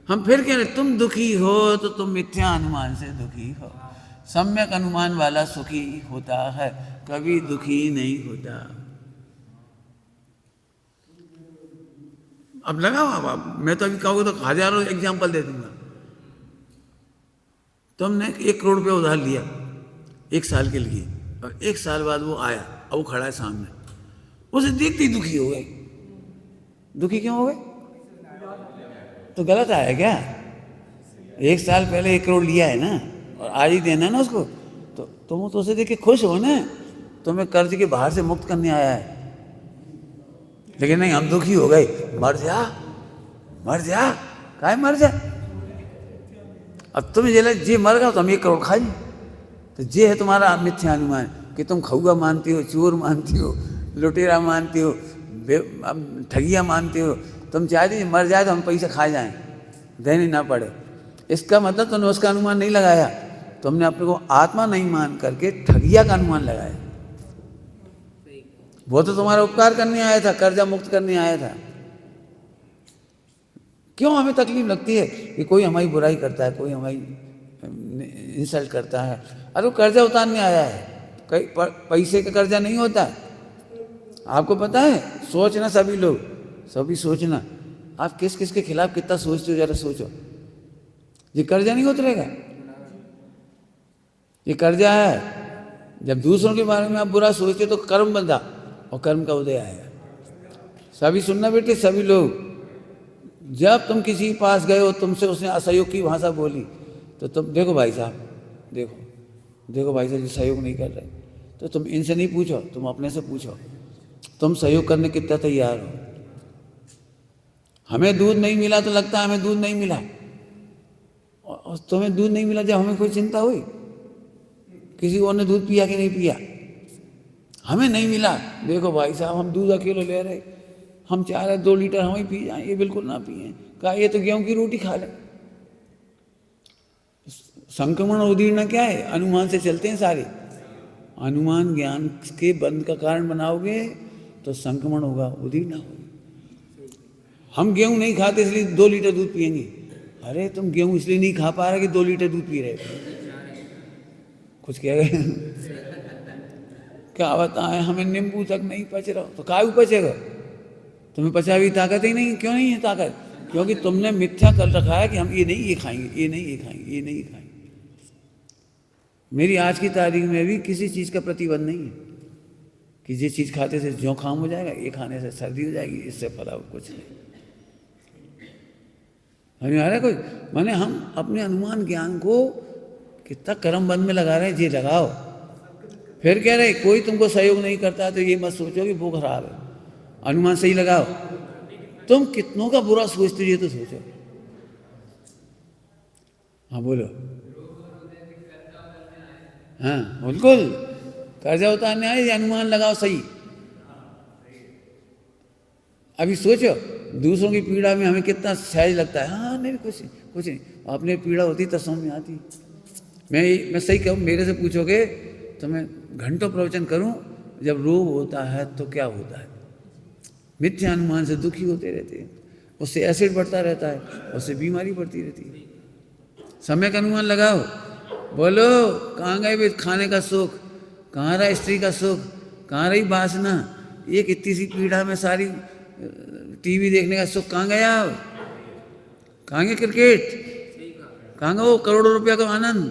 हम फिर कह रहे तुम दुखी हो तो तुम मिथ्या अनुमान से दुखी हो। सम्यक अनुमान वाला सुखी होता है, कभी दुखी नहीं होता। अब लगाओ, अब मैं तो अभी कहूँगा तो हजारों एग्जाम्पल दे दूंगा। तुमने 1 करोड़ रुपया उधार लिया 1 साल के लिए, और 1 साल बाद वो आया, अब वो खड़ा है सामने, उसे देखते ही दुखी हो गए। दुखी क्यों हो गए? तो गलत आया क्या? 1 साल पहले 1 करोड़ लिया है ना, और आज ही देना ना उसको, तो तुम तो उसे देख के खुश हो ना, तुम्हें कर्ज के बाहर से मुक्त करने आया है। लेकिन नहीं, हम दुखी हो गए, मर जा मर जा, काहे मर जा। अब तुम्हें जेल जे मर गया तो हम 1 करोड़ खाई, तो जे है तुम्हारा मिथ्या अनुमान कि तुम खौगा मानती हो, चोर मानती हो, लुटेरा मानती हो, ठगिया मानती हो। तुम चाहती मर जाए तो हम पैसे खा जाएं, देने ना पड़े। इसका मतलब तुमने उसका अनुमान नहीं लगाया, तुमने अपने को आत्मा नहीं मान करके ठगिया का अनुमान लगाया। वो तो तुम्हारा उपकार करने आया था, कर्जा मुक्त करने आया था। क्यों हमें तकलीफ लगती है कि कोई हमारी बुराई करता है, कोई हमारी इंसल्ट करता है? अरे वो कर्जा उतारने आया है, कई पैसे का कर्जा नहीं होता। आपको पता है, सोचना सभी लोग, सभी सोचना, आप किस किस के खिलाफ कितना सोचते हो, जरा सोचो। ये कर्जा नहीं उतरेगा, ये कर्जा है। जब दूसरों के बारे में आप बुरा सोचते तो कर्म बंधा और कर्म का उदय आएगा। सभी सुनना बेटे, सभी लोग, जब तुम किसी के पास गए हो, तुमसे उसने असहयोग की भाषा बोली, तो तुम देखो भाई साहब, देखो भाई साहब जी सहयोग नहीं कर रहे, तो तुम इनसे नहीं पूछो, तुम अपने से पूछो, तुम सहयोग करने कितना तैयार हो। हमें दूध नहीं मिला तो लगता है हमें दूध नहीं मिला, और तुम्हें दूध नहीं मिला जब हमें कोई चिंता हुई, किसी और ने दूध पिया कि नहीं पिया, हमें नहीं मिला। देखो भाई साहब, हम दूध अकेले ले रहे, हम चाह रहे 2 लीटर हम ही पी जाएं, ये बिल्कुल ना पिए। कहा ये तो गेहूं की रोटी खा ले। संक्रमण उदीर्ण क्या है? अनुमान से चलते हैं सारे, अनुमान ज्ञान के बंध का कारण बनाओगे तो संक्रमण होगा, उदी ना होगी। हम गेहूं नहीं खाते इसलिए 2 लीटर दूध पिएंगे। अरे तुम गेहूं इसलिए नहीं खा पा रहे कि 2 लीटर दूध पी रहे हो। कुछ कह गए क्या बताएं, हमें नींबू तक नहीं पच रहा। तो काहे पचेगा? तुम्हें पचा भी ताकत ही नहीं। क्यों नहीं है ताकत? क्योंकि तुमने मिथ्या कर रखा है कि हम ये नहीं ये खाएंगे, ये नहीं ये खाएंगे, ये नहीं ये खाएंगे। मेरी आज की तारीख में भी किसी चीज़ का प्रतिबंध नहीं है कि ये चीज़ खाते से जुकाम हो जाएगा, ये खाने से सर्दी हो जाएगी, इससे फला कुछ नहीं। हमें आ रहा है कोई? माने हम अपने अनुमान ज्ञान को कितना कर्म बंद में लगा रहे हैं। ये लगाओ, फिर कह रहे कोई तुमको सहयोग नहीं करता तो ये मत सोचो कि वो खराब है। अनुमान सही लगाओ। तुम कितनों का बुरा सोचते ये तो सोचो। हाँ बोलो। हाँ बिल्कुल, कर्जा उतारने आए, अनुमान लगाओ सही। अभी सोचो दूसरों की पीड़ा में हमें कितना सहज लगता है। हाँ नहीं कुछ नहीं, अपने पीड़ा होती तब समझ में आती। मैं सही कहूँ, मेरे से पूछोगे तो मैं घंटों प्रवचन करूं, जब रोग होता है तो क्या होता है, मिथ्या अनुमान से दुखी होते रहते हैं, उससे एसिड बढ़ता रहता है, उससे बीमारी बढ़ती रहती है। सम्यक अनुमान लगाओ। बोलो कहाँ गए वे खाने का सुख, कहाँ रहा स्त्री का सुख, कहाँ रही वासना। एक इतनी सी पीड़ा में सारी टीवी देखने का सुख कहाँ गया? कहाँ गए क्रिकेट? कहाँ गया वो करोड़ों रुपया का आनंद?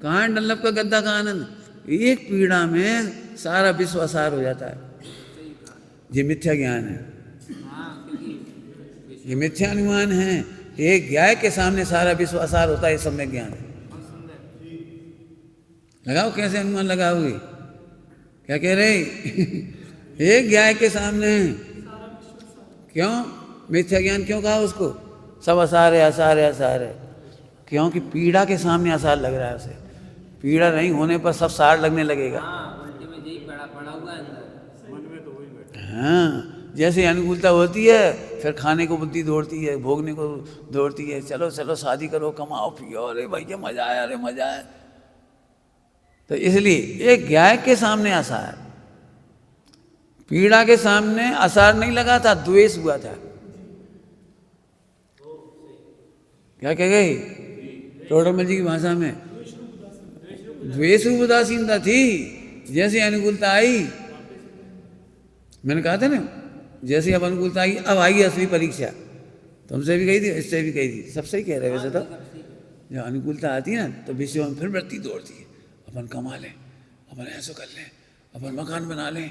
कहाँ है डल्लभ का गद्दा का आनंद? एक पीड़ा में सारा विश्व असार हो जाता है। ये मिथ्या ज्ञान है, ये मिथ्या अनुमान है। एक गाय के सामने सारा विश्व असार होता है, ये सम्यक ज्ञान है। लगाओ, कैसे अनुमान लगाओगे? क्या कह रहे? एक गाय के सामने क्यों मिथ्या ज्ञान क्यों कहा उसको? सब असार है, असार है, असार है। क्योंकि पीड़ा के सामने असार लग रहा है उसे। पीड़ा नहीं होने पर सब सार लगने लगेगा। हाँ, जैसे अनुकूलता होती है फिर खाने को बुद्धि दौड़ती है, भोगने को दौड़ती है। चलो चलो शादी करो, कमाओ, पियो, अरे भैया मजा आया, अरे मजा आया। तो इसलिए एक गाय के सामने असार, पीड़ा के सामने असार नहीं लगा था, द्वेष हुआ था। क्या कह गई टोडरमल जी की भाषा में? द्वेष उदासीनता थी। जैसे अनुकूलता आई, मैंने कहा था ना, जैसे अब अनुकूलता आई, अब आई असली परीक्षा। तुमसे भी कही थी, इससे भी कही थी, सबसे ही कह रहे वैसे तो। जब अनुकूलता आती है ना तो विषयों में फिर वृत्ति दौड़ती है। अपन कमा लें, अपन ऐसा कर लें, अपन मकान बना लें,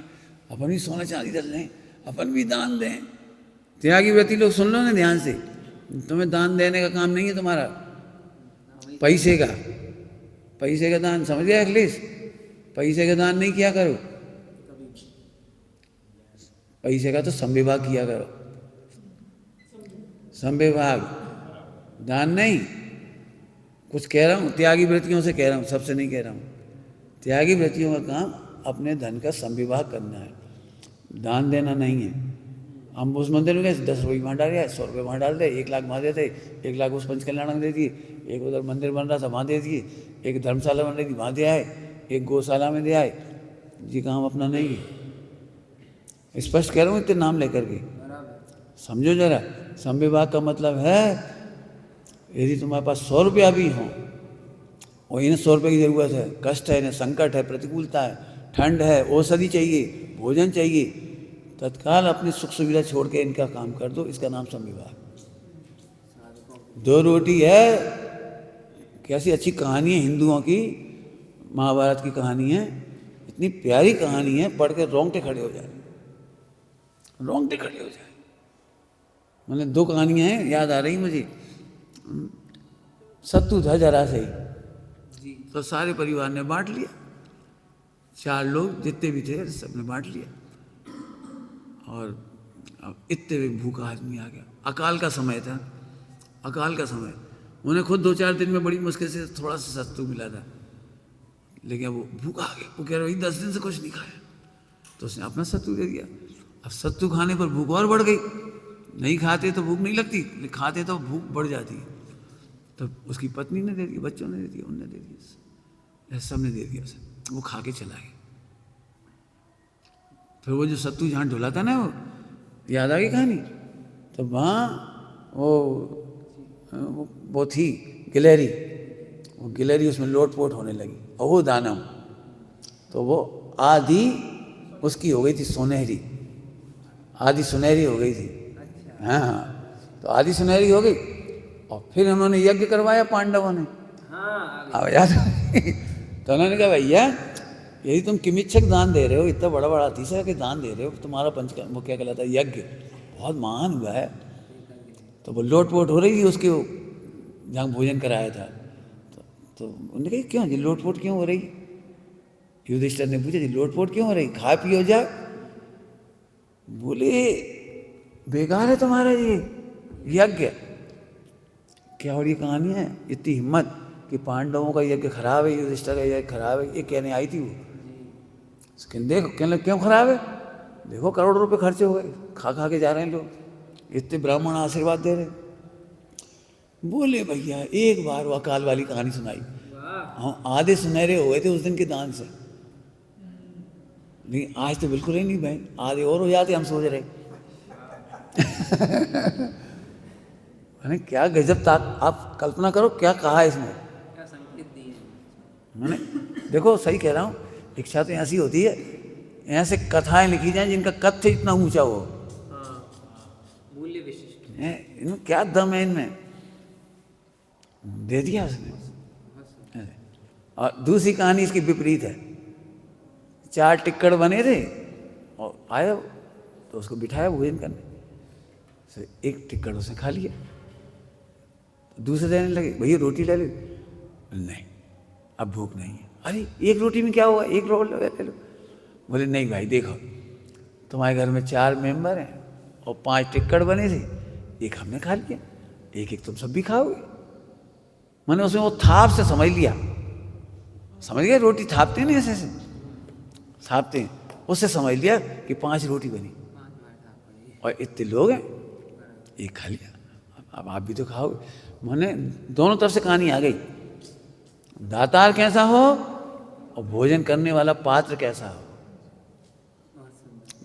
अपन भी सोना चांदी कर लें, अपन भी दान दें। त्यागी वृत्ति लोग सुन लो ना ध्यान से, तुम्हें दान देने का काम नहीं है तुम्हारा, पैसे का। पैसे का दान समझ गया अखिलेश? पैसे का दान नहीं किया करो, पैसे का तो संविभाग किया करो। संविभाग, दान नहीं। कुछ कह रहा हूँ त्यागी वृत्तियों से कह रहा हूँ, सबसे नहीं कह रहा हूँ। त्यागी वृत्तियों का काम अपने धन का संविभाग करना है, दान देना नहीं है। हम उस मंदिर में गए, 10 रुपये वहाँ डाल दिया, 100 रुपये वहाँ डाल दे, 1 लाख वहाँ देते, 1 लाख उस पंचकल्याण दे दिए, एक उधर मंदिर बन रहा था वहाँ दे दिए, एक धर्मशाला बन रही थी वहाँ दे आए, एक गौशाला में दे आए। ये काम अपना नहीं है। स्पष्ट कह रहा हूँ इतने नाम लेकर के, समझो जरा। संविभाग का मतलब है यदि तुम्हारे पास 100 रुपया भी हो और इन्हें 100 रुपये की ज़रूरत है, कष्ट है, इन्हें संकट है, प्रतिकूलता है, ठंड है, औषधि चाहिए, भोजन चाहिए, तत्काल अपनी सुख सुविधा छोड़ के इनका काम कर दो। इसका नाम संविभाग। 2 रोटी है, कैसी अच्छी कहानी है हिंदुओं की, महाभारत की कहानी है, इतनी प्यारी कहानी है, पढ़ के रोंगटे खड़े हो जाए, रोंगटे खड़े हो जाए। मतलब 2 कहानियाँ हैं, याद आ रही मुझे। सत्तू था जरा से ही, तो सारे परिवार ने बांट लिया, 4 लोग जितने भी थे सबने बांट लिया। और अब इतने में भूखा आदमी आ गया, अकाल का समय था, अकाल का समय। उन्हें खुद 2-4 दिन में बड़ी मुश्किल से थोड़ा सा सत्तू मिला था, लेकिन वो भूखा आ गया। वो कह रहा भाई 10 दिन से कुछ नहीं खाया, तो उसने अपना सत्तू दे दिया। अब सत्तू खाने पर भूख और बढ़ गई। नहीं खाते तो भूख नहीं लगती, खाते तो भूख बढ़ जाती है। तो उसकी पत्नी ने दे दिया, बच्चों ने दे दिया, उनने दे दिया, सब ने दे दिया उसे। वो खा के चला गया। फिर वो जो सत्तू जहाँ ढुला था ना, वो याद आ गई कहानी। तो वहाँ वो थी गिलहरी, वो गिलहरी उसमें लोटपोट होने लगी, और वो दानव, तो वो आधी उसकी हो गई थी सुनहरी, आधी सुनहरी हो गई थी। हाँ, तो आधी सुनहरी हो गई, और फिर उन्होंने यज्ञ करवाया पांडवों ने। हाँ याद। तो उन्होंने कहा भैया यदि तुम किमिच्छक दान दे रहे हो, इतना बड़ा बड़ा अतिशय के दान दे रहे हो, तुम्हारा वो क्या कहलाता है, यज्ञ बहुत महान हुआ है। तो वो लोटपोट हो रही थी उसके, जहाँ भोजन कराया था। तो उन्होंने कहा क्यों जी लोटपोट क्यों हो रही? युधिष्ठिर ने पूछा जी लोटपोट क्यों हो रही, खा पियो जाओ। बोले बेकार है तुम्हारा ये यज्ञ। क्या और ये कहानी है, इतनी हिम्मत कि पांडवों का यज्ञ खराब है, युधिष्ठिर का यज्ञ खराब है, ये कहने आई थी वो। देखो कहने क्यों खराब है, देखो करोड़ों रुपए खर्चे हो गए, खा खा के जा रहे हैं लोग, इतने ब्राह्मण आशीर्वाद दे रहे। बोले भैया एक बार वो अकाल वाली कहानी सुनाई, हम आधे सुनहरे हो गए थे उस दिन के दान से, लेकिन आज तो बिल्कुल ही नहीं भाई, आधे और हो जाते हम सोच रहे। मैंने क्या गजब था, आप कल्पना करो क्या कहा है इसमें, क्या संकेत दिए। मैंने देखो सही कह रहा हूँ, इच्छा तो ऐसी होती है, ऐसे कथाएं लिखी जाएं जिनका कथ्य इतना ऊंचा हो, मूल्य विशिष्ट। इनमें क्या दम है, इनमें दे दिया उसने। और दूसरी कहानी इसकी विपरीत है, 4 टिक्कड़ बने थे और आया तो उसको बिठाया भोजन करने, से 1 टिक्कड़ उसने खा लिया, दूसरे देने लगे भैया रोटी ले लो, नहीं अब भूख नहीं है। अरे 1 रोटी में क्या हुआ, 1 रोटी ले लो। बोले नहीं भाई देखो तुम्हारे घर में 4 मेंबर हैं और 5 टिक्कड़ बने थे, 1 हमने खा लिया, 1 तुम सब भी खाओगे। मैंने उसमें वो थाप से समझ लिया, समझ गया, रोटी थापते हैं ना ऐसे से थापते हैं, उससे समझ लिया कि 5 रोटी बनी और इतने लोग हैं, 1 खा लिया, अब आप भी तो खाओगे। मैंने दोनों तरफ से कहानी आ गई, दातार कैसा हो और भोजन करने वाला पात्र कैसा हो।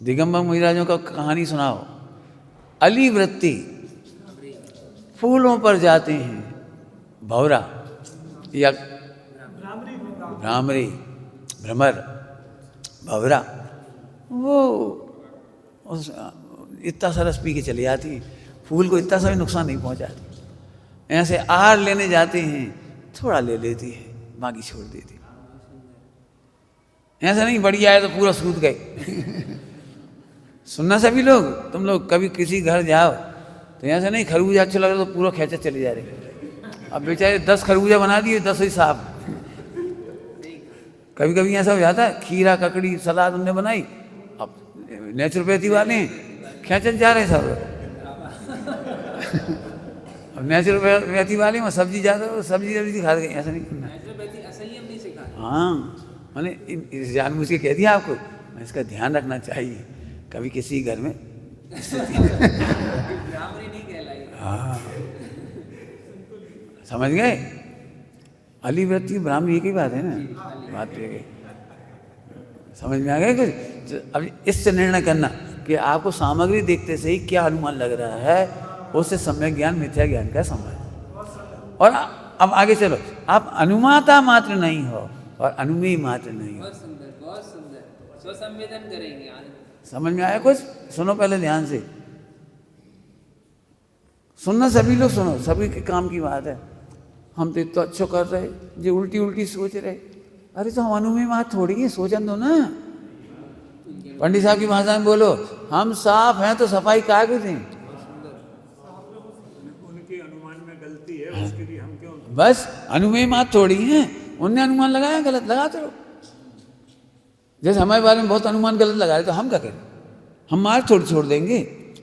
दिगंबर मुनिराजों का कहानी सुनाओ, अली वृत्ति, फूलों पर जाते हैं, भौरा या भ्रामरी, भ्रमर, भौरा, वो इतना सा रस पी के चली जाती, फूल को इतना सा भी नुकसान नहीं पहुंचाती। ऐसे आहार लेने जाते हैं, थोड़ा ले लेती है, बाकी छोड़ देती। ऐसा नहीं बढ़िया है तो पूरा सूद गए। सुनना सभी लोग, तुम लोग कभी किसी घर जाओ तो ऐसा नहीं खरबूजा अच्छा लग रहा तो पूरा खेचा चले जा रहे। अब बेचारे 10 खरबूजा बना दिए, 10 ही साफ। कभी कभी ऐसा हो जाता है, खीरा ककड़ी सलाद उनने बनाई, अब नेचुरोपैथी वाले खेचत जा रहे सब। अब नेचुरोपैथी वाले में सब्जी ज़्यादा, सब्जी जल्दी खा गई, ऐसा नहीं करना। नेचुरोपैथी असली हमने सिखा। हाँ मैंने जानबूझ के कह दिया आपको, मैं इसका ध्यान रखना चाहिए कभी किसी घर में। ब्राह्मणी नहीं कहलाई। हाँ समझ गए, अली वृत्ति ब्राह्मण एक ही बात है ना, बात तो है। समझ में आ गया कुछ? तो अब इससे निर्णय करना कि आपको सामग्री देखते से ही क्या अनुमान लग रहा है, उससे सम्यक ज्ञान मिथ्या ज्ञान का संबंध। और अब आगे चलो, आप अनुमाता मात्र नहीं हो और अनुमेय मात्र नहीं हो। बहुत सुंदर, बहुत सुंदर, स्वसंवेदन करेंगे आज। समझ में आया कुछ? सुनो पहले ध्यान से, सुनना सभी लोग सुनो, सभी के काम की बात है। हम तो इतना अच्छा कर रहे, जो उल्टी उल्टी सोच रहे, अरे तो हम अनुमेय मात्र थोड़ी है, सोचन दो ना। पंडित साहब की भाषा में बोलो, हम साफ हैं तो सफाई काहे को दें? उनके अनुमान में गलती है, उसके लिए हम क्यों? बस अनुमेय मात्र थोड़ी है, उनने अनुमान लगाया गलत, लगाते रहो। जैसे हमारे बारे में बहुत अनुमान गलत लगा रहे तो हम क्या करें? हम मार्ग थोड़ी छोड़ देंगे,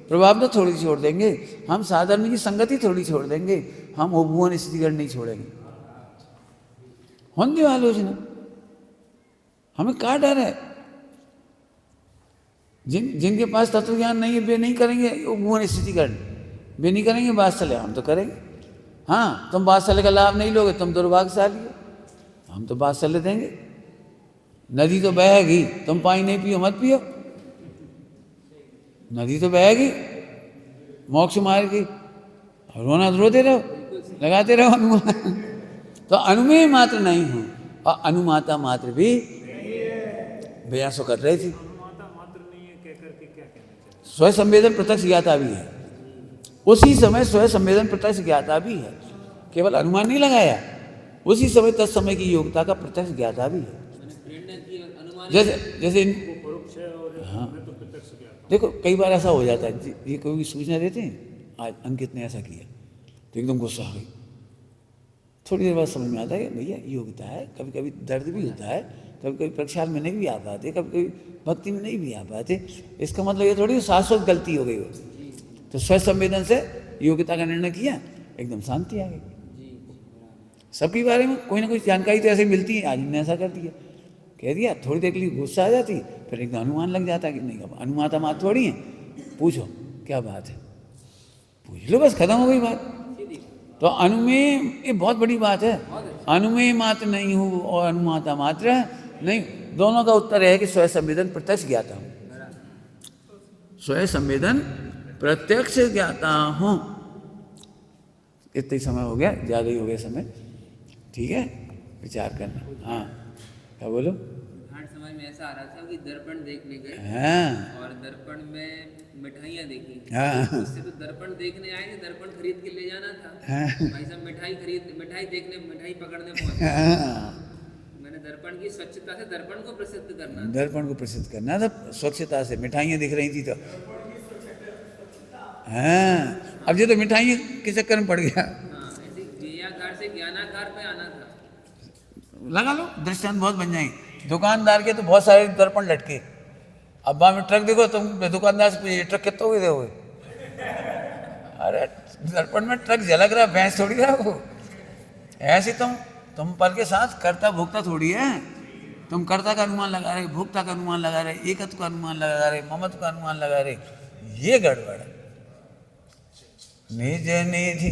प्रभाव तो थोड़ी छोड़ देंगे, हम साधारण की संगति थोड़ी छोड़ देंगे, हम उपभुवन स्थितिगढ़ नहीं छोड़ेंगे। होने आलोचना, हमें क्या डर है? जिनके पास तत्व ज्ञान नहीं है वे नहीं करेंगे उपभुवन स्थितिगढ़, वे नहीं करेंगे वात्सल्य, हम तो करेंगे। हाँ तुम वात्सल्य का लाभ नहीं लोगे, तुम दुर्भाग्यशाली हो, हम तो वात्सल्य देंगे। नदी तो बहेगी, तुम पानी नहीं पियो मत पियो, नदी तो बहेगी मोक्ष मार्ग की, रोना तो रोते रहो, लगाते रहो अनुमान। तो अनुमेय मात्र नहीं हूँ और अनुमाता मात्र भी बयासो कर रही थी। अनुमाता मात्र नहीं है कह करके क्या कहना चाहिए? स्वयं संवेदन प्रत्यक्ष ज्ञाता भी है, उसी समय स्वयं संवेदन प्रत्यक्ष ज्ञाता भी है, केवल अनुमान नहीं लगाया, उसी समय तत्समय की योग्यता का प्रत्यक्ष ज्ञाता भी है। प्रेरणा की अनुमान जैसे जैसे परोक्ष है और हाँ मैं तो प्रत्यक्ष ज्ञाता देखो कई बार ऐसा हो जाता है, ये कोई भी सूचना देते हैं, आज अंकित ने ऐसा किया तो एकदम गुस्सा आ गई, थोड़ी देर बाद समझ में आता है कि भैया ये योग्यता है, कभी कभी दर्द भी होता है, कभी कभी प्रक्षाल में नहीं भी आ पाते, कभी कभी भक्ति में नहीं भी आ पाते, इसका मतलब ये थोड़ी शाश्वत गलती हो गई हो। तो स्वयं संवेदन से योग्यता का निर्णय किया, एकदम शांति आ गई। सबके बारे में कोई ना कोई जानकारी तो ऐसे मिलती है, आज ने ऐसा कर दिया, कह दिया, थोड़ी देर के लिए गुस्सा आ जाती, फिर एकदम अनुमान लग जाता कि नहीं, अब अनुमाता मात थोड़ी है, पूछो क्या बात है, पूछ लो, बस खत्म हो गई बात। तो अनुमेय ये बहुत बड़ी बात है, अनुमेय मात्र नहीं हूँ और अनुमाता मात्र नहीं, दोनों का उत्तर है कि स्वयं संवेदन प्रत्यक्ष ज्ञाता हूँ, स्वयं संवेदन प्रत्यक्ष ज्ञाता हूँ। इतना ही समय हो गया, ज़्यादा ही हो गया समय, ठीक है, विचार करना। हाँ क्या बोलो? घाट समझ में ऐसा आ रहा था कि दर्पण देखने गए हाँ और दर्पण में मिठाइयाँ देखी, हाँ उससे तो दर्पण देखने आए थे, दर्पण खरीद के ले जाना था। हाँ भाई साहब मिठाई पकड़ने पहुंचे। हाँ, मैंने दर्पण की स्वच्छता से दर्पण को प्रसिद्ध करना, दर्पण को प्रसिद्ध करना था, स्वच्छता से मिठाइयाँ दिख रही थी तो हाँ, अब ये तो मिठाइयाँ के चक्कर में पड़ गया। हाँ ऐसे ज्ञेयाकार से ज्ञानाकार पे आना था। लगा लो, दृष्टांत बहुत बन जाएंगे। दुकानदार के तो बहुत सारे दर्पण लटके, अब में ट्रक देखो तुम, दुकानदार से पूछिए ट्रक कितने हुए दोगे, अरे दर्पण में ट्रक झलक रहा, भैंस थोड़ी रहा वो। ऐसे तुम पर के साथ कर्ता भोक्ता थोड़ी है, तुम कर्ता का अनुमान लगा रहे, भोक्ता का अनुमान लगा रहे, एकत्व का अनुमान लगा रहे, ममत्व का अनुमान लगा रहे, ये गड़बड़ है। निज निधि